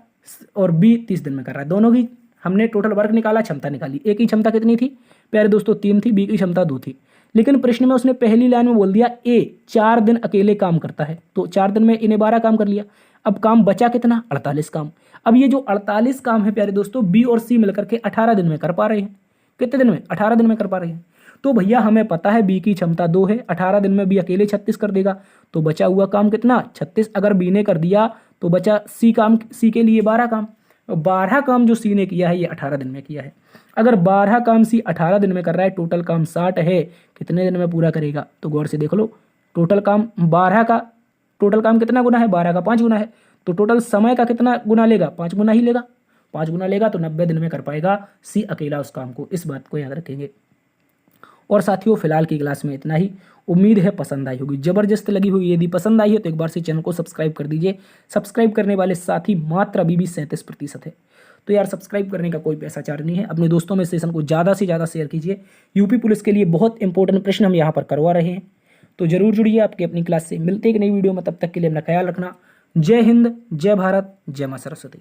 और बी 30 दिन में कर रहा है। दोनों की हमने टोटल वर्क निकाला, क्षमता निकाली। ए की क्षमता कितनी थी प्यारे दोस्तों? 3 थी। बी की क्षमता 2 थी। लेकिन प्रश्न में उसने पहली लाइन में बोल दिया ए 4 दिन अकेले काम करता है, तो 4 दिन में इन्हें 12 काम कर लिया। अब काम बचा कितना? 48 काम। अब ये जो 48 काम है प्यारे दोस्तों, बी और सी मिलकर के 18 दिन में कर पा रहे हैं। कितने दिन में? 18 दिन में कर पा रहे हैं। तो भैया हमें पता है बी की क्षमता 2 है, 18 दिन में बी अकेले 36 कर देगा, तो बचा हुआ काम कितना? 36। अगर बी ने कर दिया तो बचा सी काम, सी के लिए 12 काम। 12 काम जो सी ने किया है ये 18 दिन में किया है। अगर 12 काम सी 18 दिन में कर रहा है, टोटल काम 60 है, कितने दिन में पूरा करेगा? तो गौर से देख लो, टोटल काम 12 का टोटल काम कितना गुना है? 12 का 5 गुना है। तो टोटल समय का कितना गुना लेगा? 5 गुना ही लेगा। 5 गुना लेगा तो 90 दिन में कर पाएगा सी अकेला उस काम को। इस बात को याद रखेंगे। और साथियों फिलहाल की क्लास में इतना ही। उम्मीद है पसंद आई होगी, जबरदस्त लगी हुई। यदि पसंद आई है तो एक बार से चैनल को सब्सक्राइब कर दीजिए। सब्सक्राइब करने वाले साथी मात्र अभी भी 37% है, तो यार सब्सक्राइब करने का कोई पैसा चार्ज नहीं है। अपने दोस्तों में सेशन को ज़्यादा से ज़्यादा शेयर कीजिए। यूपी पुलिस के लिए बहुत इंपॉर्टेंट प्रश्न हम यहाँ पर करवा रहे हैं, तो जरूर जुड़िए आपकी अपनी क्लास से। मिलते एक नई वीडियो में, तब तक के लिए अपना ख्याल रखना। जय हिंद, जय भारत, जय मां सरस्वती।